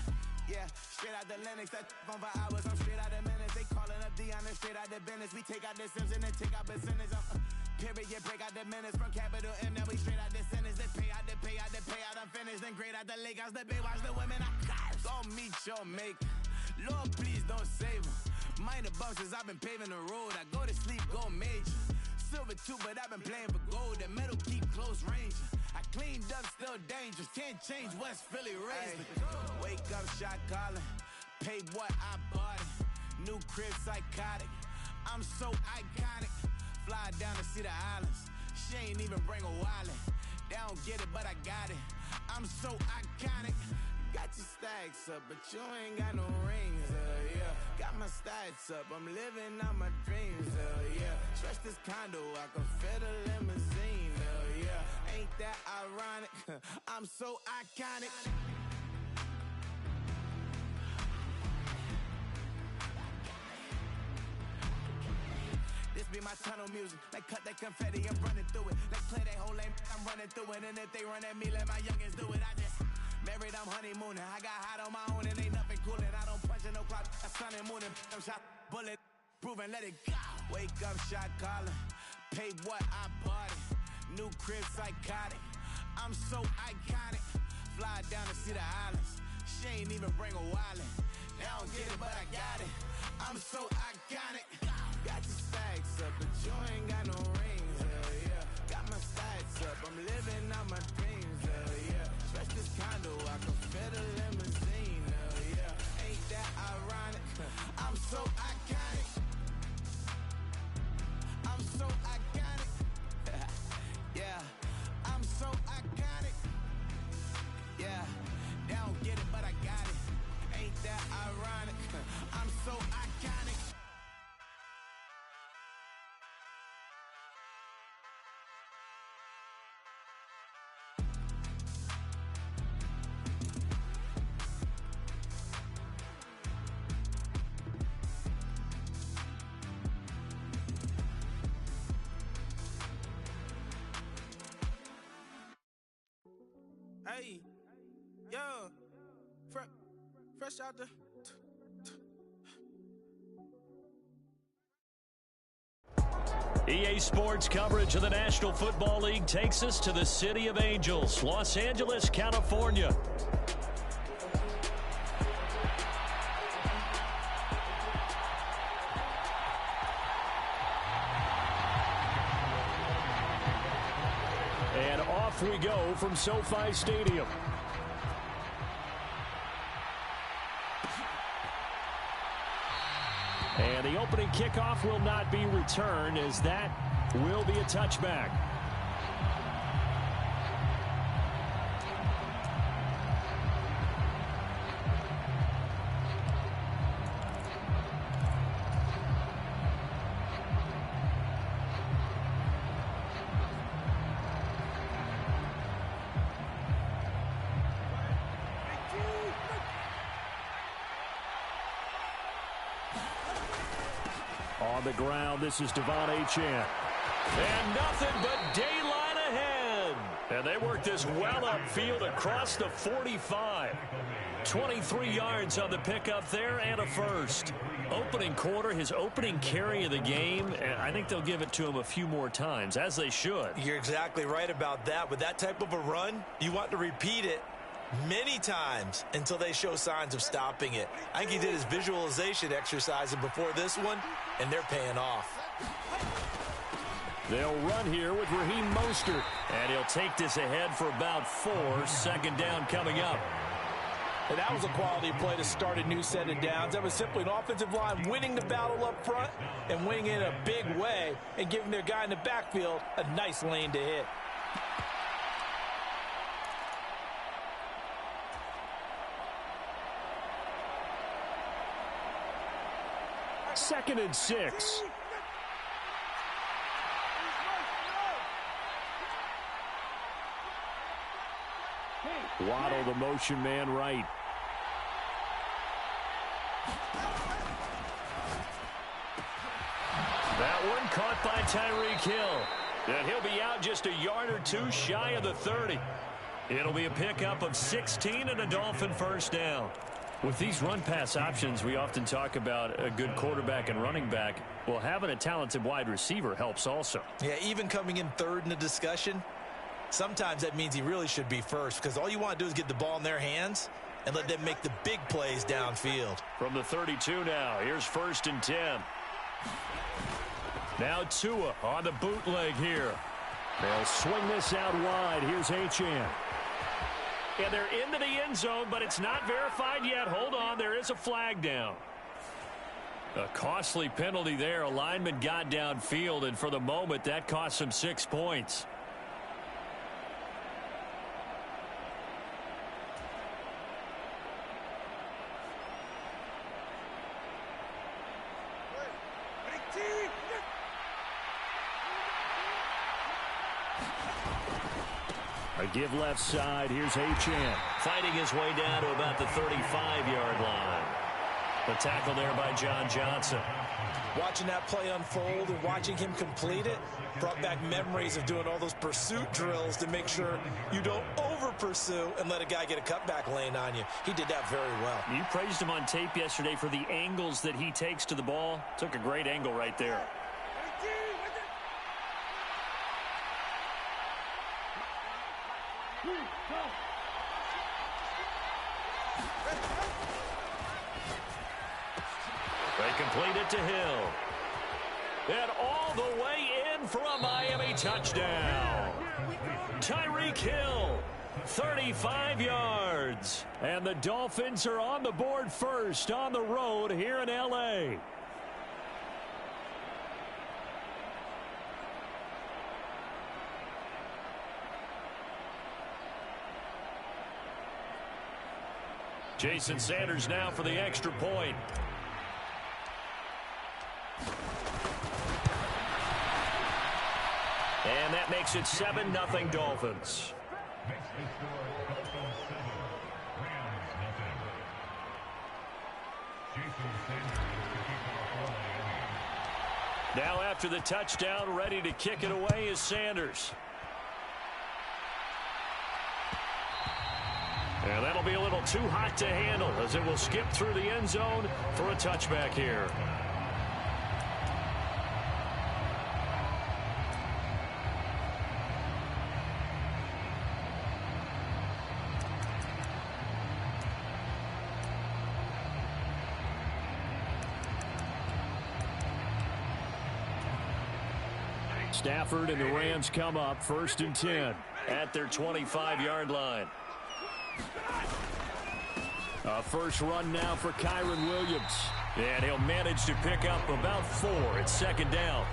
Yeah, straight out the Lennox. That on for hours. I'm straight out the minutes. They calling up Dion and straight out the business. We take out the Sims and then take out percentage. Period, break out the minutes from capital M. Now we straight out the sentence. They pay out the payout. I'm finished. Then grade out the Lakers. The bay watch the women. I got it. Go meet your mate. Lord, please don't save them. Minor bumps as I've been paving the road. I go to sleep, go major. Silver too, but I've been playing for gold. The metal keep close range. I cleaned up, still dangerous. Can't change West Philly raised. Wake up, shot calling. Pay what I bought it. New crib psychotic. I'm so iconic. Fly down to see the islands. She ain't even bring a wallet. They don't get it, but I got it. I'm so iconic. Got your stacks up, but you ain't got no rings, yeah. Got my stacks up, I'm living out my dreams, yeah. Stretch this condo, I can fit a limousine, yeah. Ain't that ironic? I'm so iconic. This be my tunnel music. Like cut that confetti, I'm running through it. Like play that whole lane, I'm running through it. And if they run at me, let my youngins do it. I just married, I'm honeymooning. I got hot on my own and ain't nothing coolin'. I don't punch in no clock, I sun and moonin'. I'm shot, bullet, proven, let it go. Wake up, shot calling. Pay what I bought it. New crib psychotic. I'm so iconic. Fly down to see the islands. She ain't even bring a wallet. They don't get it, but I got it. I'm so iconic. Got your stacks up, but you ain't got no rings, yeah. Got my stacks up, I'm living out my dreams, yeah. Stretch this condo, I can fit a limousine, yeah. Ain't that ironic? I'm so iconic. I'm so iconic. Yeah, I'm so iconic. Yeah, they don't get it, but I got it. Ain't that ironic? I'm so iconic. Hey, yo, fresh out the. EA Sports coverage of the National Football League takes us to the City of Angels, Los Angeles, California. And off we go from SoFi Stadium. And the opening kickoff will not be returned, as that will be a touchback. On the ground, this is Devon Achane. And nothing but daylight ahead. And they work this well upfield across the 45. 23 yards on the pickup there and a first. Opening quarter, his opening carry of the game, and I think they'll give it to him a few more times, as they should. You're exactly right about that. With that type of a run, you want to repeat it many times until they show signs of stopping it. I think he did his visualization exercise before this one, and they're paying off. They'll run here with Raheem Mostert, and he'll take this ahead for about 4. Second down coming up. And that was a quality play to start a new set of downs. That was simply an offensive line winning the battle up front and winning in a big way and giving their guy in the backfield a nice lane to hit. Second and 6. Waddle, the motion man, right. That one caught by Tyreek Hill. And he'll be out just a yard or two shy of the 30. It'll be a pickup of 16 and a Dolphin first down. With these run-pass options, we often talk about a good quarterback and running back. Well, having a talented wide receiver helps also. Yeah, even coming in third in the discussion, sometimes that means he really should be first, because all you want to do is get the ball in their hands and let them make the big plays downfield. From the 32 now, here's 1st and 10. Now Tua on the bootleg here. They'll swing this out wide. Here's Achane. And they're into the end zone, but it's not verified yet. Hold on, there is a flag down. A costly penalty there. A lineman got downfield, and for the moment, that cost him 6 points. A give left side. Here's Achane. Fighting his way down to about the 35-yard line. The tackle there by John Johnson. Watching that play unfold and watching him complete it brought back memories of doing all those pursuit drills to make sure you don't over-pursue and let a guy get a cutback lane on you. He did that very well. You praised him on tape yesterday for the angles that he takes to the ball. Took a great angle right there. They complete it to Hill. And all the way in for a Miami touchdown. Tyreek Hill, 35 yards. And the Dolphins are on the board first on the road here in L.A. Jason Sanders now for the extra point. And that makes it 7-0 Dolphins. Now after the touchdown, ready to kick it away is Sanders. And that'll be a little too hot to handle as it will skip through the end zone for a touchback here. Stafford and the Rams come up 1st and 10 at their 25-yard line. A first run now for Kyren Williams. And he'll manage to pick up about 4 at 2nd down.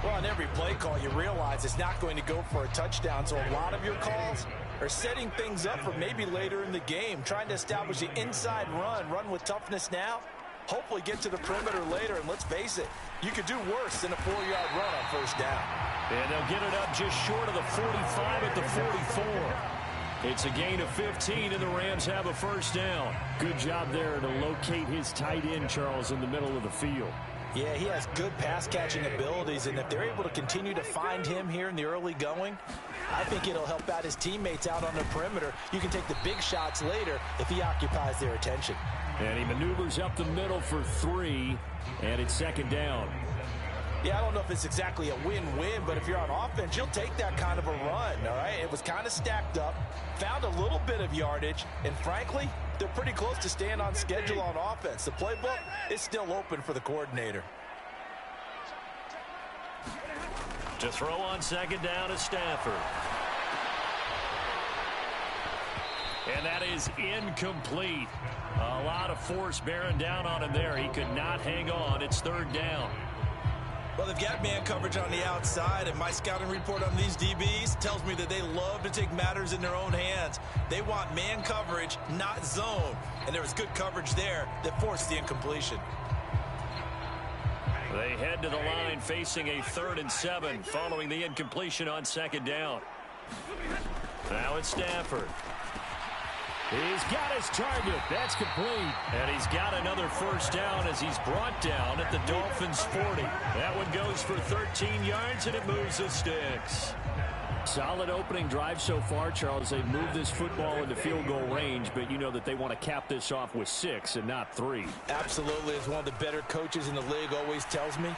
Well, on every play call, you realize it's not going to go for a touchdown. So a lot of your calls are setting things up for maybe later in the game, trying to establish the inside run with toughness now. Hopefully get to the perimeter later, and let's face it, you could do worse than a 4-yard run on 1st down. And they'll get it up just short of the 45 at the 44. It's a gain of 15, and the Rams have a 1st down. Good job there to locate his tight end, Charles, in the middle of the field. Yeah, he has good pass-catching abilities, and if they're able to continue to find him here in the early going, I think it'll help out his teammates out on the perimeter. You can take the big shots later if he occupies their attention. And he maneuvers up the middle for 3, and it's second down. Yeah, I don't know if it's exactly a win-win, but if you're on offense, you'll take that kind of a run, all right? It was kind of stacked up, found a little bit of yardage, and frankly, they're pretty close to staying on schedule on offense. The playbook is still open for the coordinator. To throw on second down is Stafford. And that is incomplete. A lot of force bearing down on him there. He could not hang on. It's third down. Well, they've got man coverage on the outside, and my scouting report on these DBs tells me that they love to take matters in their own hands. They want man coverage, not zone. And there was good coverage there that forced the incompletion. They head to the line facing a 3rd and 7 following the incompletion on second down. Now it's Stafford. He's got his target. That's complete. And he's got another first down as he's brought down at the Dolphins' 40. That one goes for 13 yards, and it moves the sticks. Solid opening drive so far, Charles. They've moved this football into field goal range, but you know that they want to cap this off with 6 and not 3. Absolutely. As one of the better coaches in the league always tells me,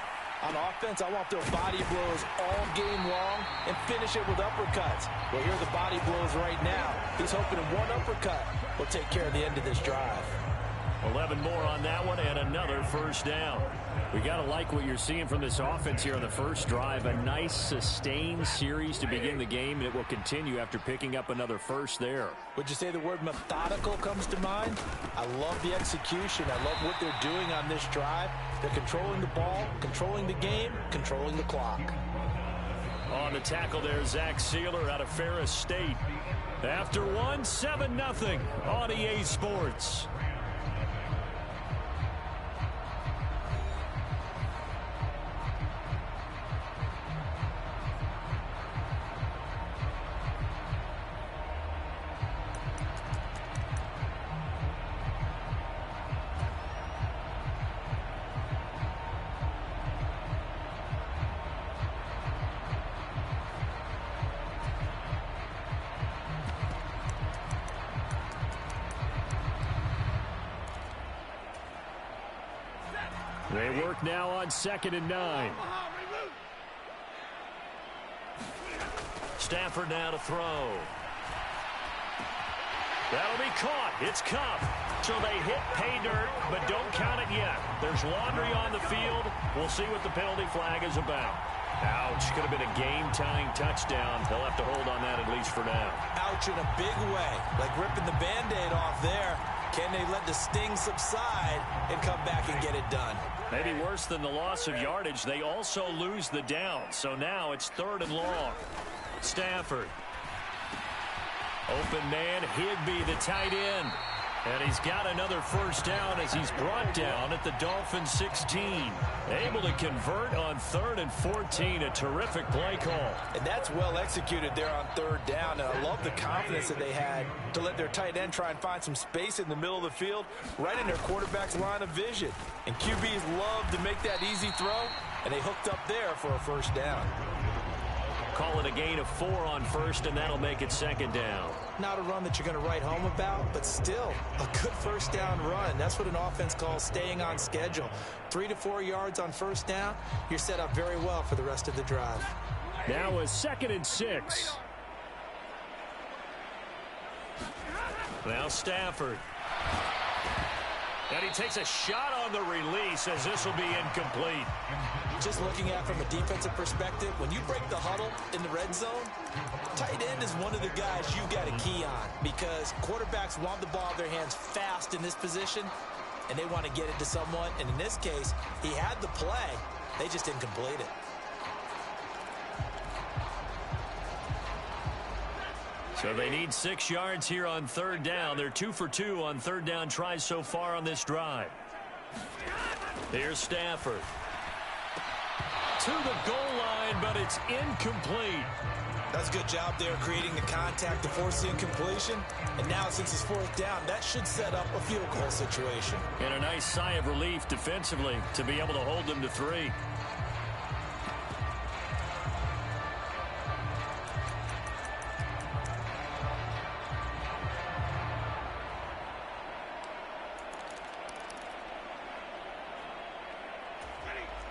on offense, I want their body blows all game long and finish it with uppercuts. Well, here are the body blows right now. He's hoping one uppercut will take care of the end of this drive. 11 more on that one and another first down. We got to like what you're seeing from this offense here on the first drive. A nice sustained series to begin the game, and it will continue after picking up another first there. Would you say the word methodical comes to mind? I love the execution. I love what they're doing on this drive. They're controlling the ball, controlling the game, controlling the clock. On the tackle there, Zach Sealer out of Ferris State. After one, 7-0 on EA Sports. They work now on 2nd and 9. Stafford now to throw. That'll be caught. It's Cup. So they hit pay dirt, but don't count it yet. There's laundry on the field. We'll see what the penalty flag is about. Ouch. Could have been a game-tying touchdown. They'll have to hold on that at least for now. Ouch in a big way. Like ripping the Band-Aid off there. Can they let the sting subside and come back and get it done? Maybe worse than the loss of yardage, they also lose the down. So now it's 3rd and long. Stafford. Open man, Higbee, the tight end. And he's got another first down as he's brought down at the Dolphins' 16. Able to convert on 3rd and 14. A terrific play call. And that's well executed there on 3rd down. And I love the confidence that they had to let their tight end try and find some space in the middle of the field, right in their quarterback's line of vision. And QBs love to make that easy throw, and they hooked up there for a first down. Call it a gain of 4 on 1st, and that'll make it 2nd down. Not a run that you're going to write home about, but still a good first down run. That's what an offense calls staying on schedule. 3 to 4 yards on first down, you're set up very well for the rest of the drive. Now a 2nd and 6. Now Stafford. And he takes a shot on the release as this will be incomplete. Just looking at it from a defensive perspective, when you break the huddle in the red zone, tight end is one of the guys you've got a key on because quarterbacks want the ball in their hands fast in this position, and they want to get it to someone. And in this case, he had the play. They just didn't complete it. So they need 6 yards here on 3rd down. They're 2 for 2 on 3rd down tries so far on this drive. Here's Stafford. To the goal line, but it's incomplete. That's a good job there creating the contact to force the incompletion. And now since it's fourth down, that should set up a field goal situation. And a nice sigh of relief defensively to be able to hold them to 3.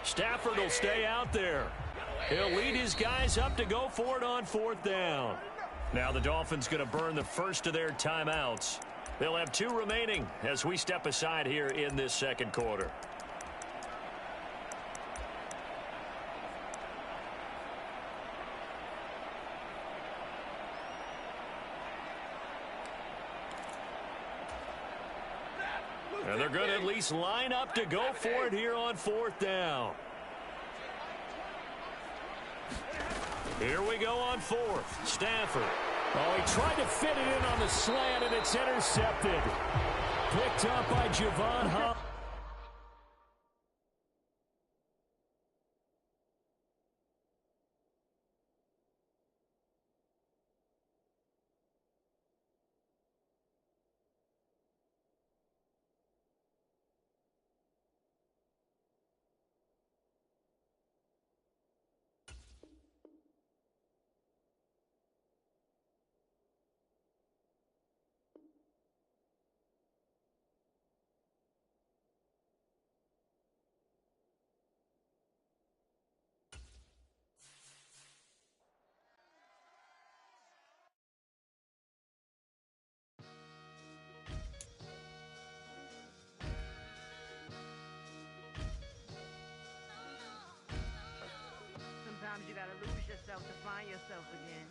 Stafford will stay out there. He'll lead his guys up to go for it on fourth down. Now the Dolphins going to burn the first of their timeouts. They'll have 2 remaining as we step aside here in this second quarter. And they're going to at least line up to go for it here on fourth down. Here we go on fourth. Stafford. Oh, he tried to fit it in on the slant, and it's intercepted. Picked up by Javon Holland. Sometimes you gotta lose yourself to find yourself again.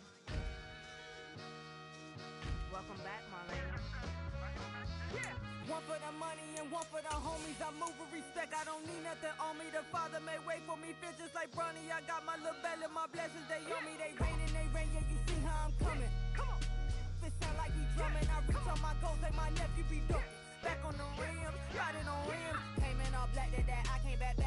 Welcome back, Marlena. Yeah. One for the money and one for the homies. I move with respect, I don't need nothing on me. The Father may wait for me, feel just like Bronny. I got my little belly, my blessings, they on me. They rain, yeah, you see how I'm coming. Come on. It sound like we drumming. I reach on my goals, like my nephew be dope. Back on the rim, riding on rims. Came in all black to that, I came back to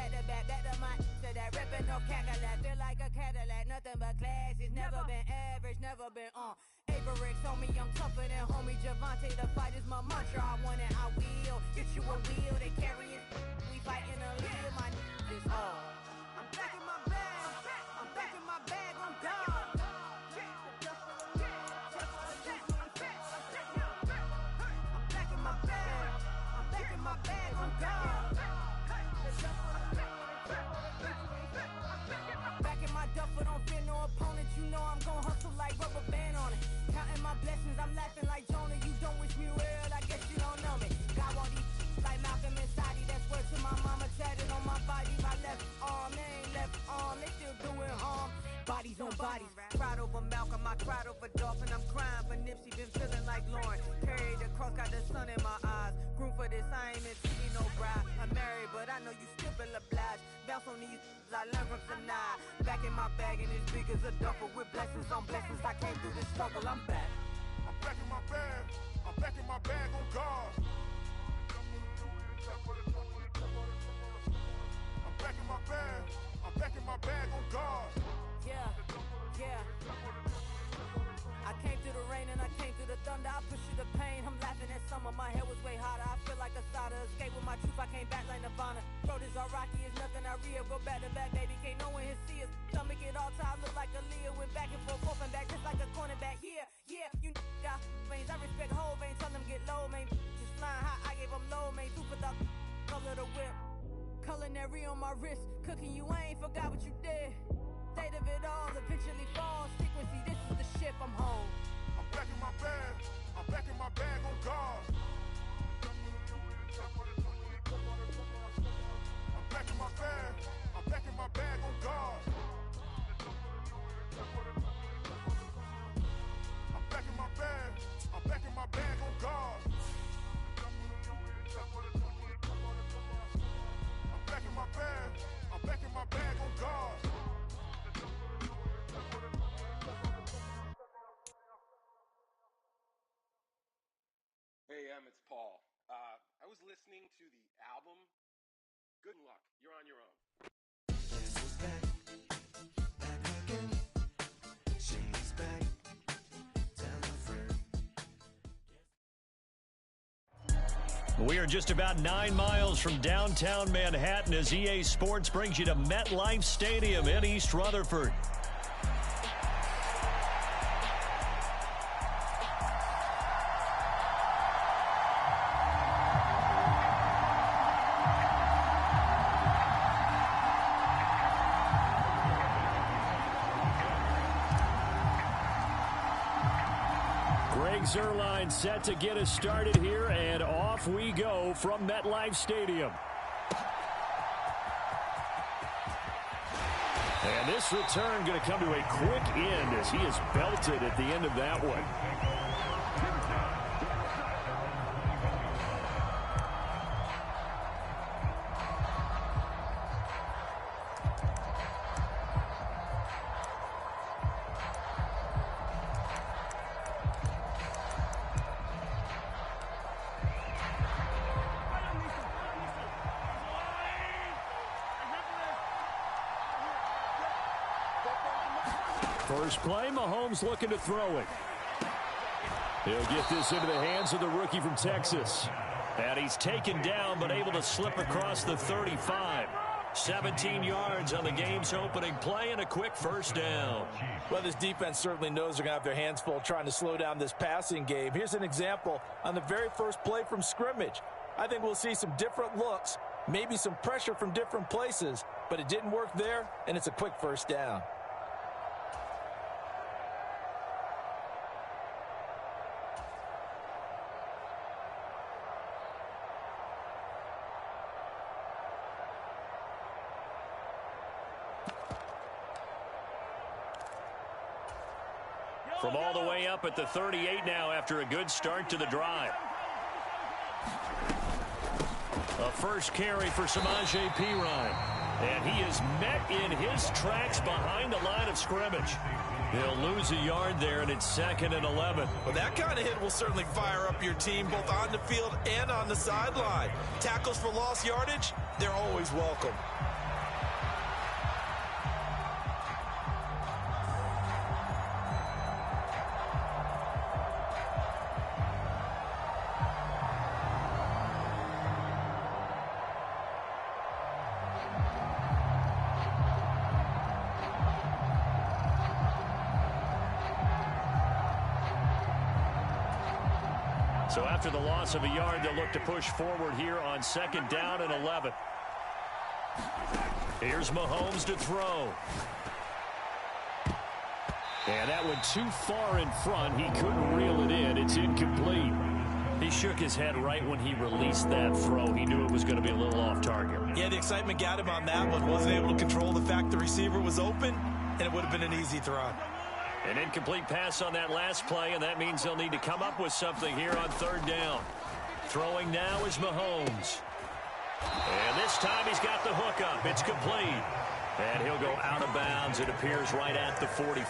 my to that ripping no Cadillac. Feel like a Cadillac, nothing but class. It's never been average, never been on. Averix on me, I'm tougher than homie Javante. The fight is my mantra, I want it, I will. Get you a wheel, they carry it. We fighting a live, my is all. I'm back in my bag, I'm back in my bag, I'm gone. Back in my duffel, don't fear no opponent. You know I'm gon' hustle like rubber band on it. Counting my blessings, I'm laughing like Jonah. You don't wish me well, I guess you don't know me. Got all these like Malcolm and Sadie. That's word to my mama, tatted on my body. My left arm, they ain't left arm, they still doing harm. Bodies on bodies, cried over Malcolm, I cried over Dolphin. I'm crying for Nipsey, been feeling like Lauren. Carried the cross, got the sun in my eyes. Grew for this, I ain't meant to be no bride. I'm married, but I know you still feel obliged. Bounce on these, I learned from Sanaa. Back in my bag and as big as a duffel. With blessings on blessings, I came through this struggle, I'm back. I'm back in my bag. I'm back in my bag on guard. I'm back in my bag. I'm back in my bag on guard. Yeah, yeah. I came through the rain and I came through the thunder. I pushed through the pain, I'm laughing at summer. My hair was way hotter, I feel like a solder. Escape with my truth, I came back like Nirvana. Road is all rocky, it's nothing I real. Go back to back, baby, can't no one here see us. Stomach it all time, look like a Leah. Went back and forth and back, just like a cornerback. Yeah, yeah, you got veins, I respect whole veins. Tell them get low, man. Just flying high, I gave them low, man. Two for the color the whip. Culinary on my wrist, cooking you, I ain't forgot what you did. State of it all, eventually falls. Frequency, this is the ship, I'm home. I'm back in my bag. I'm back in my bag on guard. I'm back in my bag. I'm back in my bag on guard. I'm back in my bag. I'm back in my bag on guard. I'm back in my bag. I'm back in my bag on guard. Hey, it's Paul. I was listening to the album. Good luck. You're on your own. Guess who's back? Back again. She's back. We are just about 9 miles from downtown Manhattan as EA Sports brings you to MetLife Stadium in East Rutherford. Zerline set to get us started here, and off we go from MetLife Stadium. And this return going to come to a quick end as he is belted at the end of that one. First play, Mahomes looking to throw it. He'll get this into the hands of the rookie from Texas. And he's taken down but able to slip across the 35. 17 yards on the game's opening play and a quick first down. Well, this defense certainly knows they're going to have their hands full trying to slow down this passing game. Here's an example on the very first play from scrimmage. I think we'll see some different looks, maybe some pressure from different places, but it didn't work there, and it's a quick first down. From all the way up at the 38 now after a good start to the drive. A first carry for Samaje Perine. And he is met in his tracks behind the line of scrimmage. He'll lose a yard there, and it's 2nd and 11. Well, that kind of hit will certainly fire up your team both on the field and on the sideline. Tackles for lost yardage, they're always welcome. So after the loss of a yard, they'll look to push forward here on 2nd down and 11. Here's Mahomes to throw. And that one too far in front. He couldn't reel it in. It's incomplete. He shook his head right when he released that throw. He knew it was going to be a little off target. Yeah, the excitement got him on that one. Wasn't able to control the fact the receiver was open, and it would have been an easy throw. An incomplete pass on that last play, and that means they'll need to come up with something here on 3rd down. Throwing now is Mahomes. And this time he's got the hook up. It's complete. And he'll go out of bounds, it appears, right at the 45.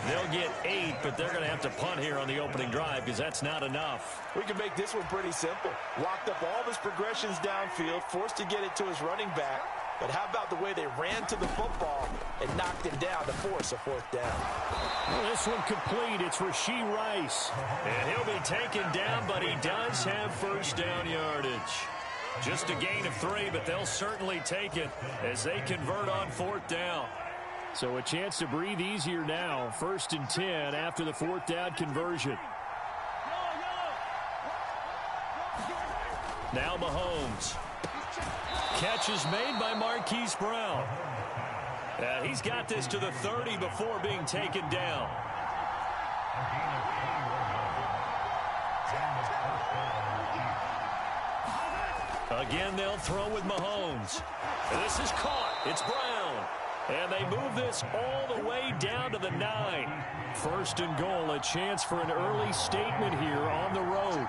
They'll get 8, but they're going to have to punt here on the opening drive because that's not enough. We can make this one pretty simple. Walked up all of his progressions downfield, forced to get it to his running back. But how about the way they ran to the football and knocked him down to force a 4th down? Well, this one complete. It's Rashee Rice. And he'll be taken down, but he does have first down yardage. Just a gain of 3, but they'll certainly take it as they convert on 4th down. So a chance to breathe easier now. 1st and 10 after the 4th down conversion. Now Mahomes. Catch is made by Marquise Brown. And he's got this to the 30 before being taken down. Again, they'll throw with Mahomes. And this is caught. It's Brown. And they move this all the way down to the 9. 1st and goal, a chance for an early statement here on the road.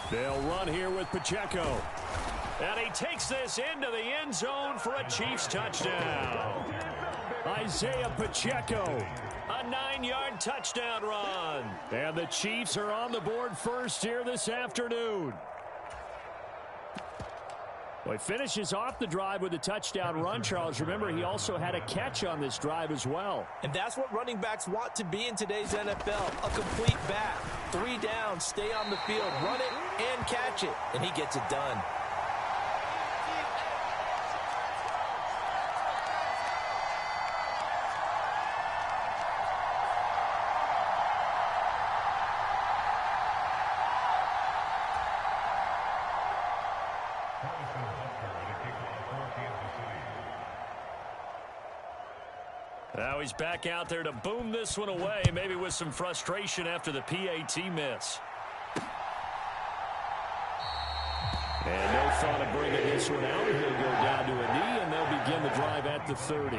They'll run here with Pacheco. And he takes this into the end zone for a Chiefs touchdown. Isaiah Pacheco. A 9-yard touchdown run. And the Chiefs are on the board first here this afternoon. Well, he finishes off the drive with a touchdown run, Charles. Remember, he also had a catch on this drive as well. And that's what running backs want to be in today's NFL, a complete back. 3 downs, stay on the field, run it, and catch it, and he gets it done. Now he's back out there to boom this one away, maybe with some frustration after the PAT miss. And no thought of bringing this one out. He'll go down to a knee, and they'll begin the drive at the 30.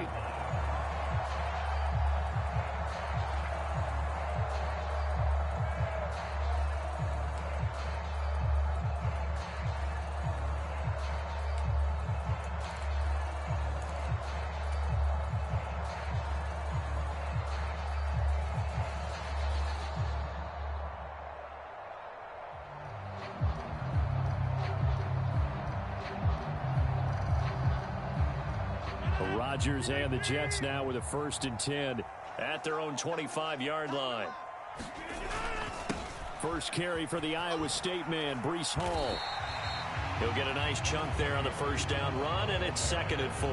Rodgers and the Jets now with a 1st and 10 at their own 25-yard line. First carry for the Iowa State man, Breece Hall. He'll get a nice chunk there on the first down run, and it's 2nd and 4.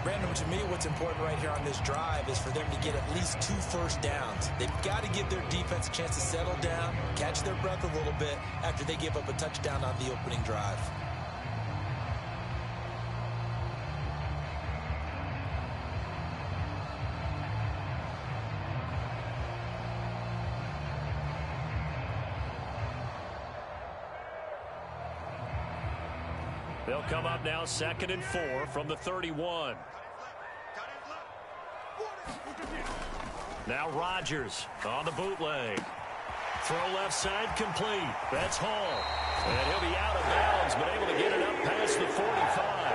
Brandon, to me, what's important right here on this drive is for them to get at least 2 first downs. They've got to give their defense a chance to settle down, catch their breath a little bit after they give up a touchdown on the opening drive. They'll come up now 2nd and 4 from the 31. Now Rodgers on the bootleg. Throw left side complete. That's Hall. And he'll be out of bounds, but able to get it up past the 45.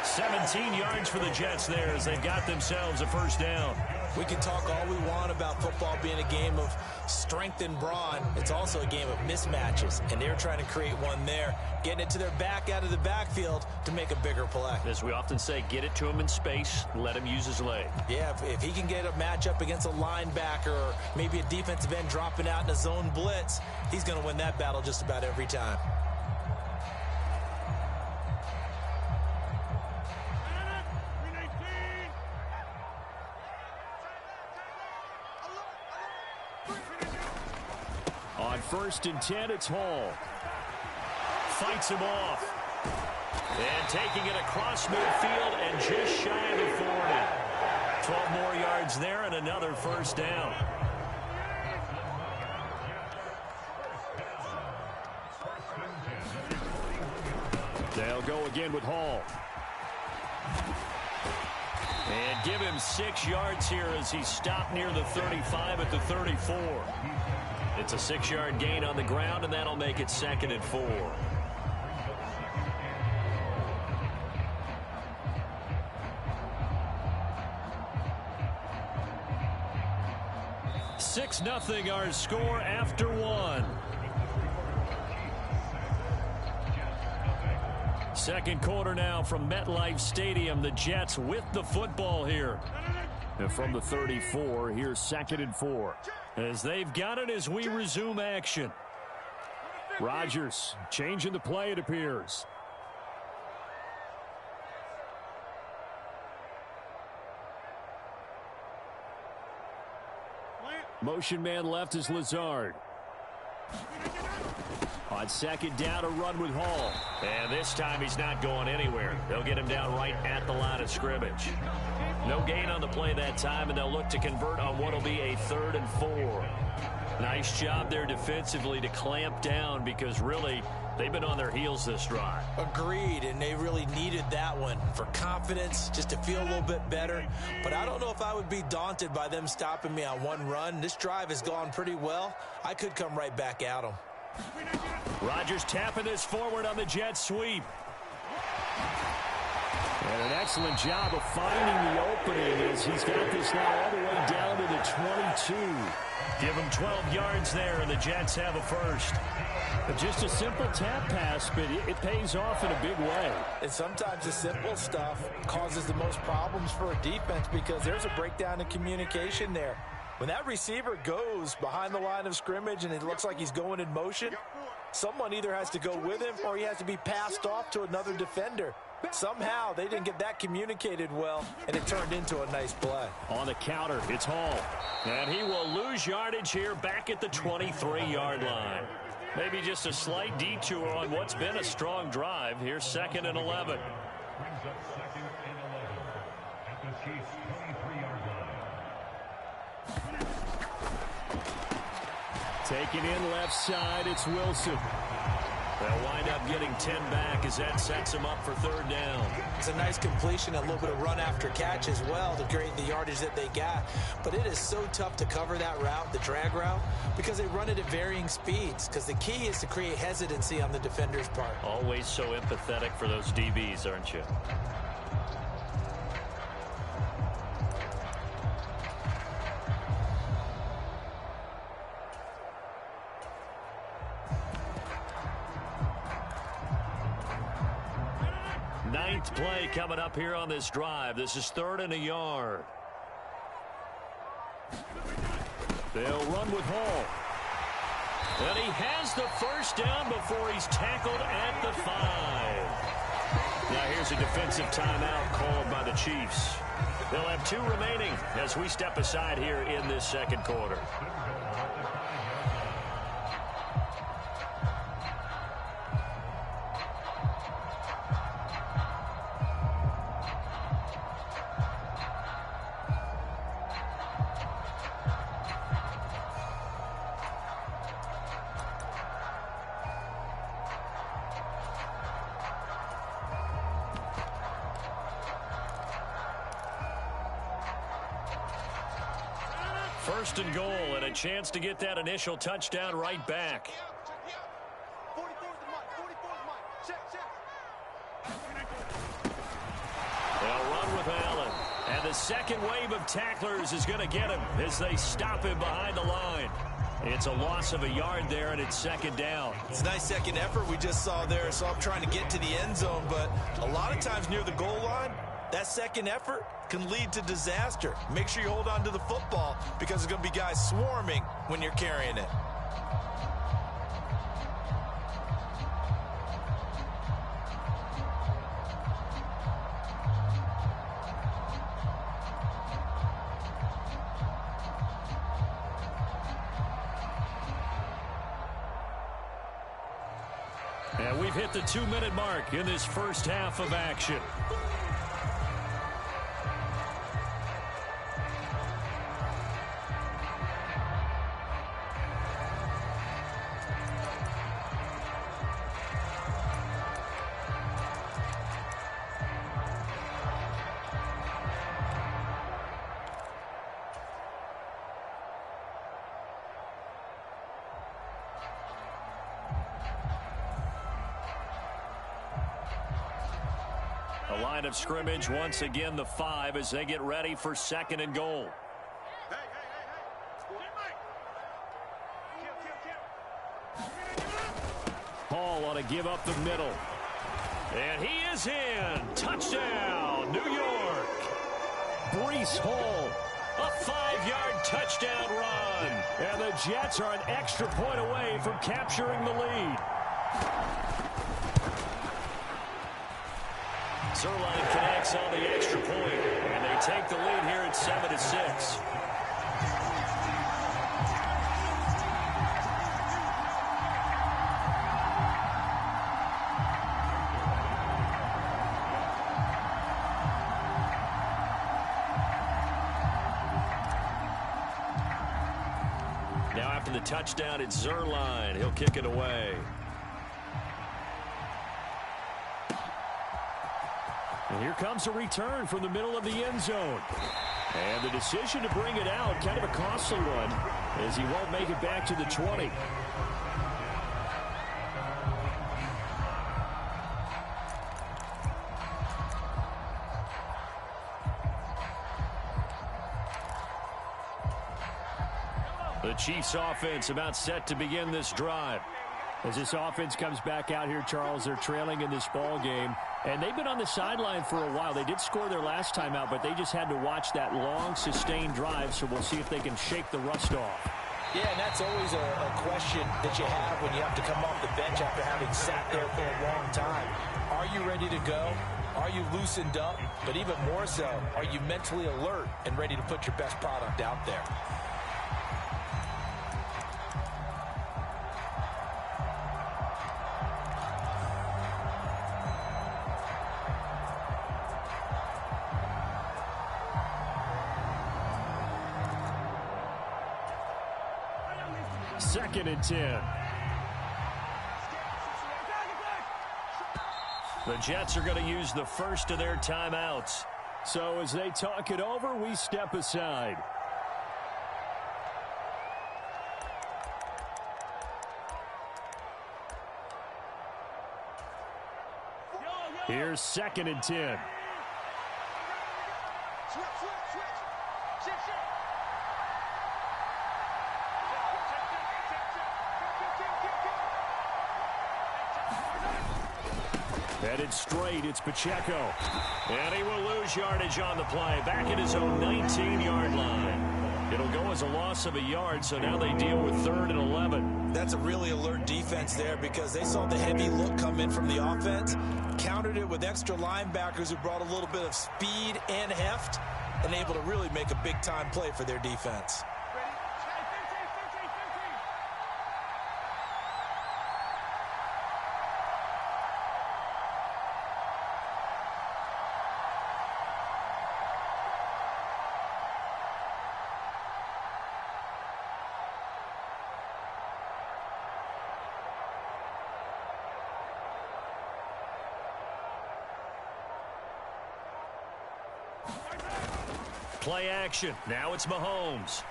17 yards for the Jets there as they've got themselves a first down. We can talk all we want about football being a game of strength and brawn. It's also a game of mismatches, and they're trying to create one there, getting it to their back out of the backfield to make a bigger play. As we often say, get it to him in space, let him use his leg. Yeah, if he can get a matchup against a linebacker or maybe a defensive end dropping out in a zone blitz, he's going to win that battle just about every time. On 1st and 10, it's Hall. Fights him off. And taking it across midfield and just shy of the 40. 12 more yards there and another first down. They'll go again with Hall. And give him 6 yards here as he stopped near the 35 at the 34. It's a 6-yard gain on the ground, and that'll make it 2nd and 4. Six nothing our score after 1. Second quarter now from MetLife Stadium. The Jets with the football here. And from the 34, here's 2nd and 4. As they've got it as we resume action. Rodgers changing the play, it appears. Motion man left is Lazard. On 2nd down, a run with Hall. And this time he's not going anywhere. They'll get him down right at the line of scrimmage. No gain on the play that time, and they'll look to convert on what will be a 3rd and 4. Nice job there defensively to clamp down because really they've been on their heels this drive. Agreed, and they really needed that one for confidence, just to feel a little bit better. But I don't know if I would be daunted by them stopping me on one run. This drive has gone pretty well. I could come right back at them. Rodgers tapping this forward on the jet sweep. And an excellent job of finding the opening as he's got this now all the way down to the 22. Give him 12 yards there, and the Jets have a first. Just a simple tap pass, but it pays off in a big way. And sometimes the simple stuff causes the most problems for a defense because there's a breakdown in communication there. When that receiver goes behind the line of scrimmage and it looks like he's going in motion, someone either has to go with him or he has to be passed off to another defender. Somehow they didn't get that communicated well, and it turned into a nice play. On the counter, it's Hall. And he will lose yardage here back at the 23-yard line. Maybe just a slight detour on what's been a strong drive. Here's 2nd and 11. Taking in left side, it's Wilson. They'll wind up getting 10 back as that sets them up for 3rd down. It's a nice completion, a little bit of run after catch as well to create the yardage that they got. But it is so tough to cover that route, the drag route, because they run it at varying speeds. Because the key is to create hesitancy on the defender's part. Always so empathetic for those DBs, aren't you? Ninth play coming up here on this drive. This is 3rd and a yard. They'll run with Hall. And he has the first down before he's tackled at the 5. Now here's a defensive timeout called by the Chiefs. They'll have 2 remaining as we step aside here in this 2nd quarter. First and goal, and a chance to get that initial touchdown right back. They'll run with Allen. And the second wave of tacklers is going to get him as they stop him behind the line. It's a loss of a yard there, and it's 2nd down. It's a nice second effort we just saw there, so I'm trying to get to the end zone, but a lot of times near the goal line, that second effort can lead to disaster. Make sure you hold on to the football because there's going to be guys swarming when you're carrying it. And we've hit the 2-minute mark in this first half of action. The line of scrimmage once again the 5 as they get ready for 2nd and goal. Hall ought to give up the middle. And he is in. Touchdown, New York. Breece Hall. A 5-yard touchdown run. And the Jets are an extra point away from capturing the lead. Zerline connects on the extra point, and they take the lead here at 7-6. Now after the touchdown, it's Zerline. He'll kick it away. And here comes a return from the middle of the end zone. And the decision to bring it out, kind of a costly one, as he won't make it back to the 20. Chiefs offense about set to begin this drive. As this offense comes back out here, Charles, they're trailing in this ball game, and they've been on the sideline for a while. They did score their last time out, but they just had to watch that long, sustained drive, so we'll see if they can shake the rust off. Yeah, and that's always a question that you have when you have to come off the bench after having sat there for a long time. Are you ready to go? Are you loosened up? But even more so, are you mentally alert and ready to put your best product out there? Second and 10. The Jets are going to use the first of their timeouts. So as they talk it over, we step aside. Here's second and 10. Headed straight, it's Pacheco. And he will lose yardage on the play. Back at his own 19-yard line. It'll go as a loss of a yard, so now they deal with 3rd and 11. That's a really alert defense there because they saw the heavy look come in from the offense, countered it with extra linebackers who brought a little bit of speed and heft, and able to really make a big-time play for their defense. Play action. Now it's Mahomes.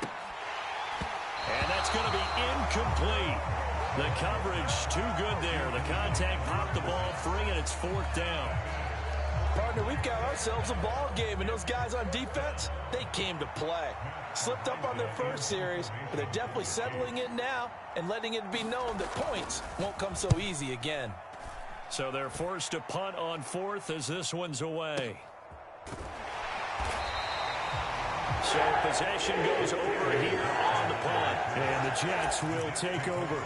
And that's going to be incomplete. The coverage too good there. The contact popped the ball free, and it's 4th down. Partner, we've got ourselves a ball game, and those guys on defense, they came to play. Slipped up on their first series, but they're definitely settling in now and letting it be known that points won't come so easy again. So they're forced to punt on 4th as this one's away. So possession goes over here on the punt. And the Jets will take over.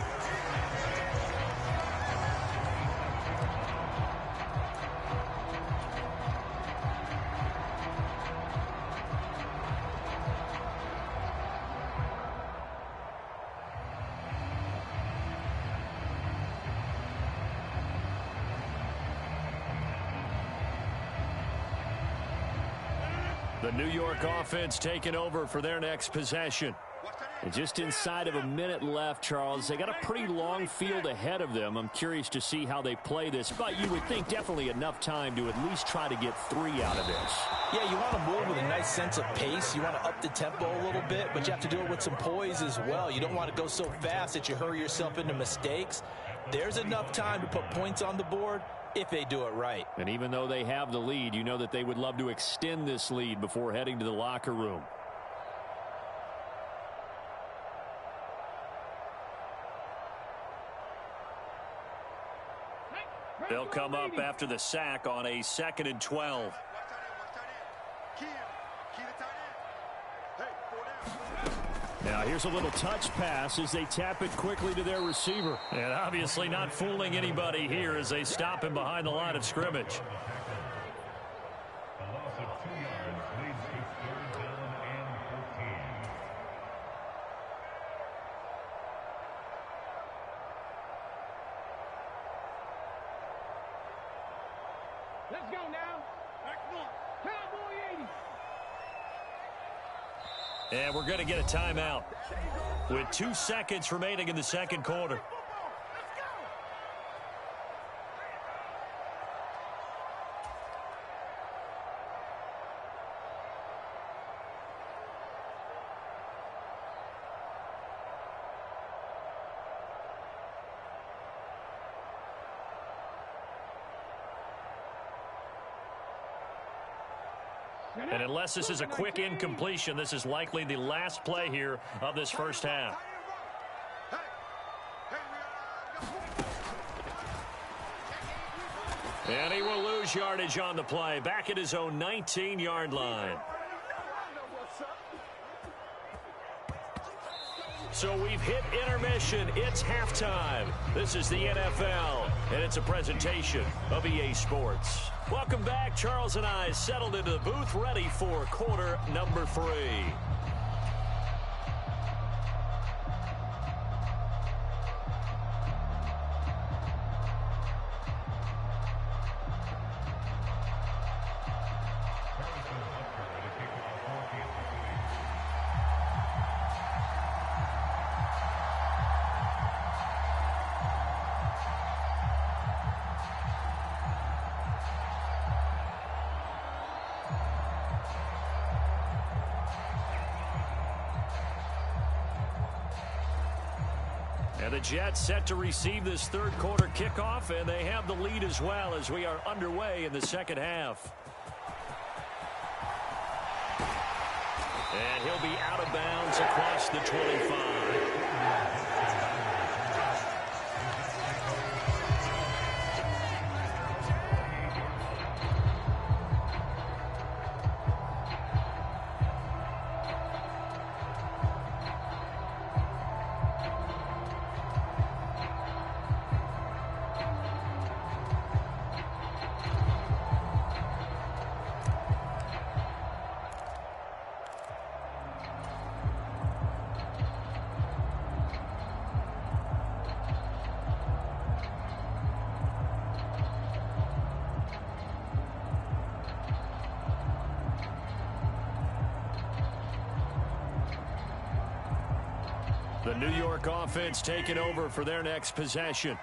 The New York offense taking over for their next possession. And just inside of a minute left, Charles. They got a pretty long field ahead of them. I'm curious to see how they play this. But you would think definitely enough time to at least try to get 3 out of this. Yeah, you want to move with a nice sense of pace. You want to up the tempo a little bit, but you have to do it with some poise as well. You don't want to go so fast that you hurry yourself into mistakes. There's enough time to put points on the board if they do it right. And even though they have the lead, you know that they would love to extend this lead before heading to the locker room. They'll come up after the sack on a 2nd and 12. Now here's a little touch pass as they tap it quickly to their receiver. And obviously not fooling anybody here as they stop him behind the line of scrimmage. Let's go now. Cowboy 80. And we're going to get a timeout with 2 seconds remaining in the second quarter. And unless this is a quick incompletion, this is likely the last play here of this first half. And he will lose yardage on the play, back at his own 19-yard line. So we've hit intermission. It's halftime. This is the NFL, and it's a presentation of EA Sports. Welcome back. Charles and I settled into the booth, ready for quarter number 3. And the Jets set to receive this third quarter kickoff, and they have the lead as well as we are underway in the second half. And he'll be out of bounds across the 25. The New York offense taking over for their next possession.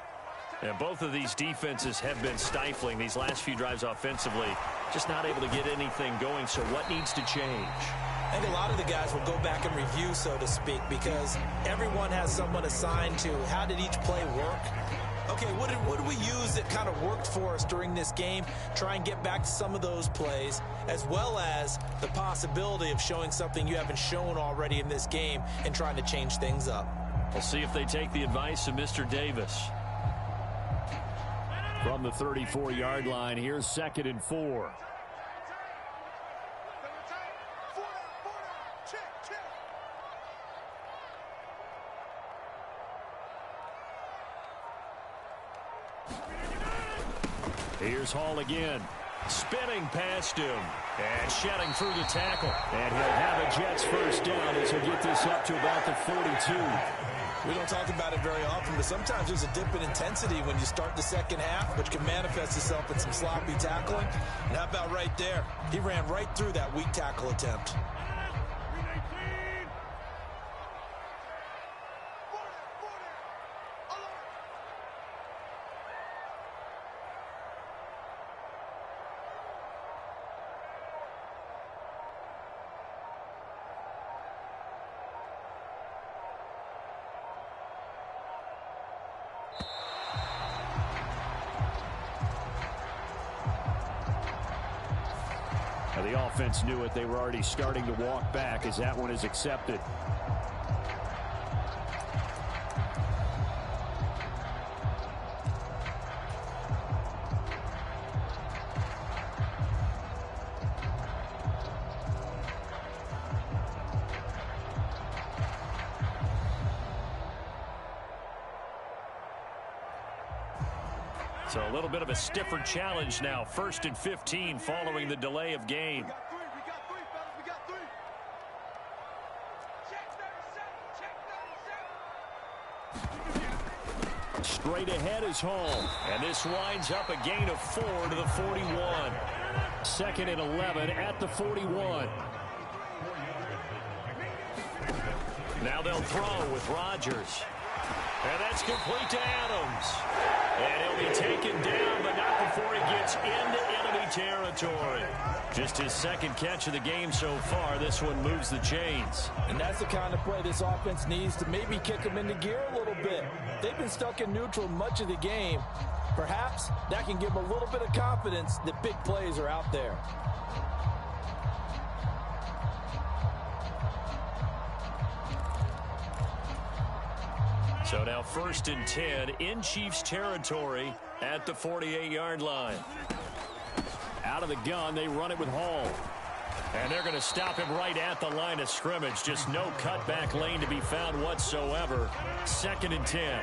And both of these defenses have been stifling these last few drives offensively. Just not able to get anything going. So what needs to change? I think a lot of the guys will go back and review, so to speak, because everyone has someone assigned to how did each play work. Okay, what did we use that kind of worked for us during this game? Try and get back to some of those plays, as well as the possibility of showing something you haven't shown already in this game and trying to change things up. We'll see if they take the advice of Mr. Davis. From the 34-yard line, here's 2nd and 4. Here's Hall again, spinning past him and shedding through the tackle. And he'll have a Jets first down as he'll get this up to about the 42. We don't talk about it very often, but sometimes there's a dip in intensity when you start the second half, which can manifest itself in some sloppy tackling. And how about right there? He ran right through that weak tackle attempt. The offense knew it. They were already starting to walk back as that one is accepted. So a little bit of a stiffer challenge now. 1st and 15 following the delay of game. Straight ahead is Hall. And this winds up a gain of 4 to the 41. 2nd and 11 at the 41. Now they'll throw with Rodgers. And that's complete to Adams. And he'll be taken down, but not before he gets into enemy territory. Just his second catch of the game so far. This one moves the chains. And that's the kind of play this offense needs to maybe kick them into gear a little bit. They've been stuck in neutral much of the game. Perhaps that can give them a little bit of confidence that big plays are out there. So now 1st and 10 in Chiefs territory at the 48-yard line. Out of the gun, they run it with Hall. And they're going to stop him right at the line of scrimmage. Just no cutback lane to be found whatsoever. 2nd and 10.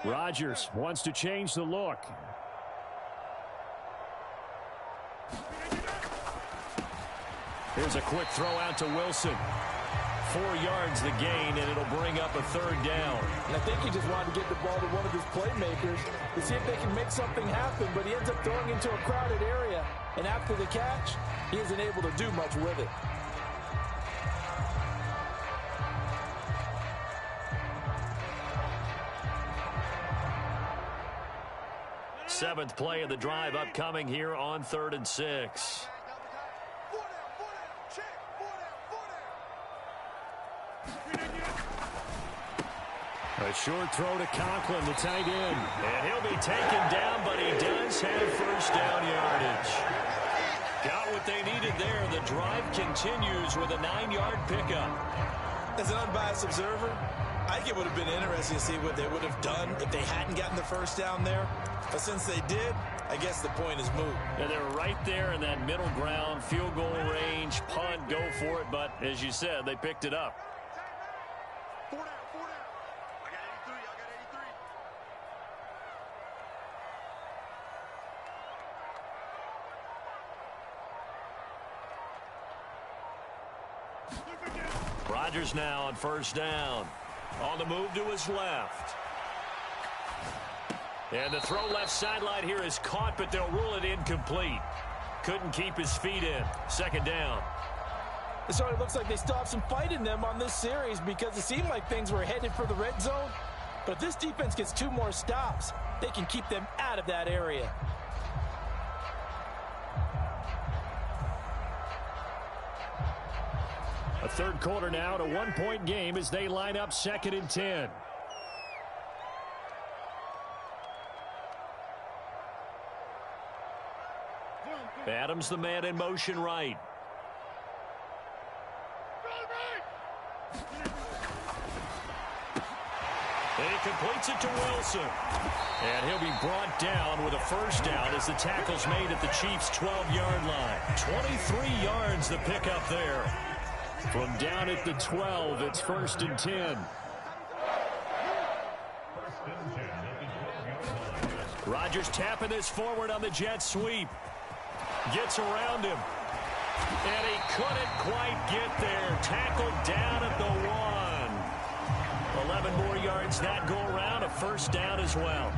Rodgers wants to change the look. Here's a quick throw out to Wilson. 4 yards the gain, and it'll bring up a 3rd down. And I think he just wanted to get the ball to one of his playmakers to see if they can make something happen, but he ends up throwing into a crowded area. And after the catch, he isn't able to do much with it. Seventh play of the drive upcoming here on 3rd and 6. A short throw to Conklin, the tight end. And he'll be taken down, but he does have 1st down yardage. Got what they needed there. The drive continues with a 9-yard pickup. As an unbiased observer, I think it would have been interesting to see what they would have done if they hadn't gotten the 1st down there. But since they did, I guess the point is moot. And they're right there in that middle ground, field goal range, punt, go for it. But as you said, they picked it up. 4 down. I got 83. Rodgers now on 1st down. On the move to his left. And the throw left sideline here is caught, but they'll rule it incomplete. Couldn't keep his feet in. 2nd down. It sort of looks like they still have some fight in them on this series because it seemed like things were headed for the red zone. But if this defense gets 2 more stops, they can keep them out of that area. A 3rd quarter now, to 1-point game as they line up 2nd and 10. Adams, the man in motion right. And he completes it to Wilson. And he'll be brought down with a 1st down as the tackle's made at the Chiefs' 12-yard line. 23 yards the pickup there. From down at the 12, it's 1st and 10. Rodgers tapping this forward on the jet sweep. Gets around him. And he couldn't quite get there. Tackled down at the 1. 11 more yards that go around. A 1st down as well.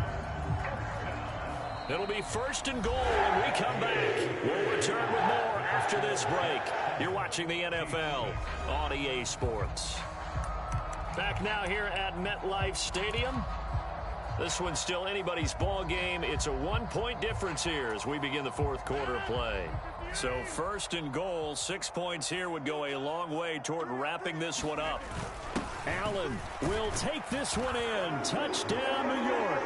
It'll be 1st and goal when we come back. We'll return with more after this break. You're watching the NFL on EA Sports. Back now here at MetLife Stadium. This one's still anybody's ball game. It's a 1-point difference here as we begin the 4th quarter of play. So 1st and goal, 6 points here would go a long way toward wrapping this one up. Allen will take this one in. Touchdown, New York.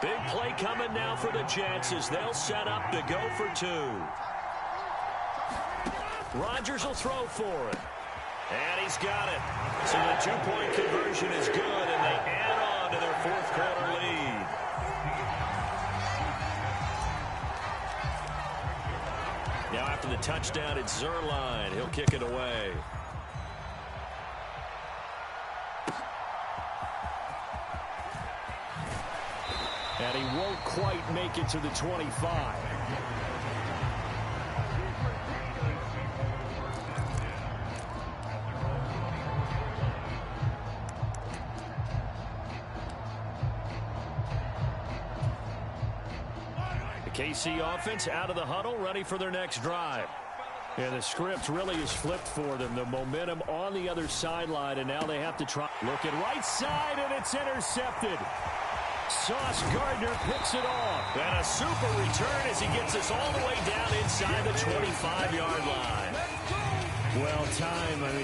Big play coming now for the Jets as they'll set up to go for 2. Rodgers will throw for it. And he's got it. So the 2-point conversion is good, and they add on to their 4th quarter lead. Now after the touchdown, it's Zerline. He'll kick it away. And he won't quite make it to the 25. KC offense out of the huddle, ready for their next drive. And the script really is flipped for them. The momentum on the other sideline, and now they have to try. Looking right side, and it's intercepted. Sauce Gardner picks it off. And a super return as he gets us all the way down inside the 25-yard line. Well,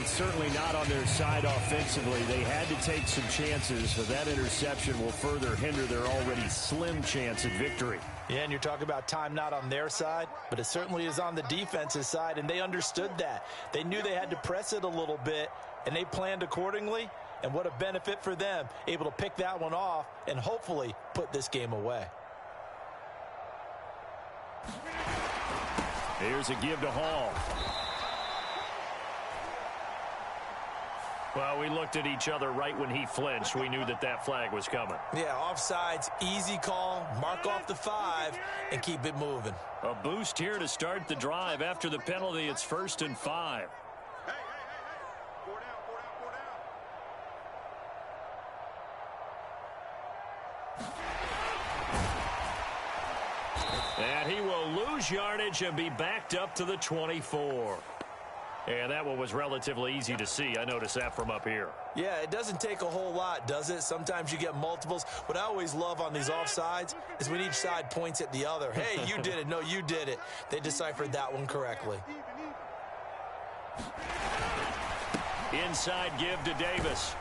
certainly not on their side offensively. They had to take some chances, so that interception will further hinder their already slim chance at victory. Yeah, and you're talking about time not on their side, but it certainly is on the defense's side, and they understood that. They knew they had to press it a little bit, and they planned accordingly, and what a benefit for them, able to pick that one off and hopefully put this game away. Here's a give to Hall. Well, we looked at each other right when he flinched. We knew that that flag was coming. Yeah, offsides, easy call, mark off the 5, and keep it moving. A boost here to start the drive. After the penalty, it's 1st and 5. Hey. 4 down. And he will lose yardage and be backed up to the 24. And that one was relatively easy to see. I noticed that from up here. Yeah, it doesn't take a whole lot, does it? Sometimes you get multiples. What I always love on these offsides is when each side points at the other. Hey, you did it. No, you did it. They deciphered that one correctly. Inside give to Davis.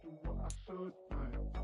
Do what I should think.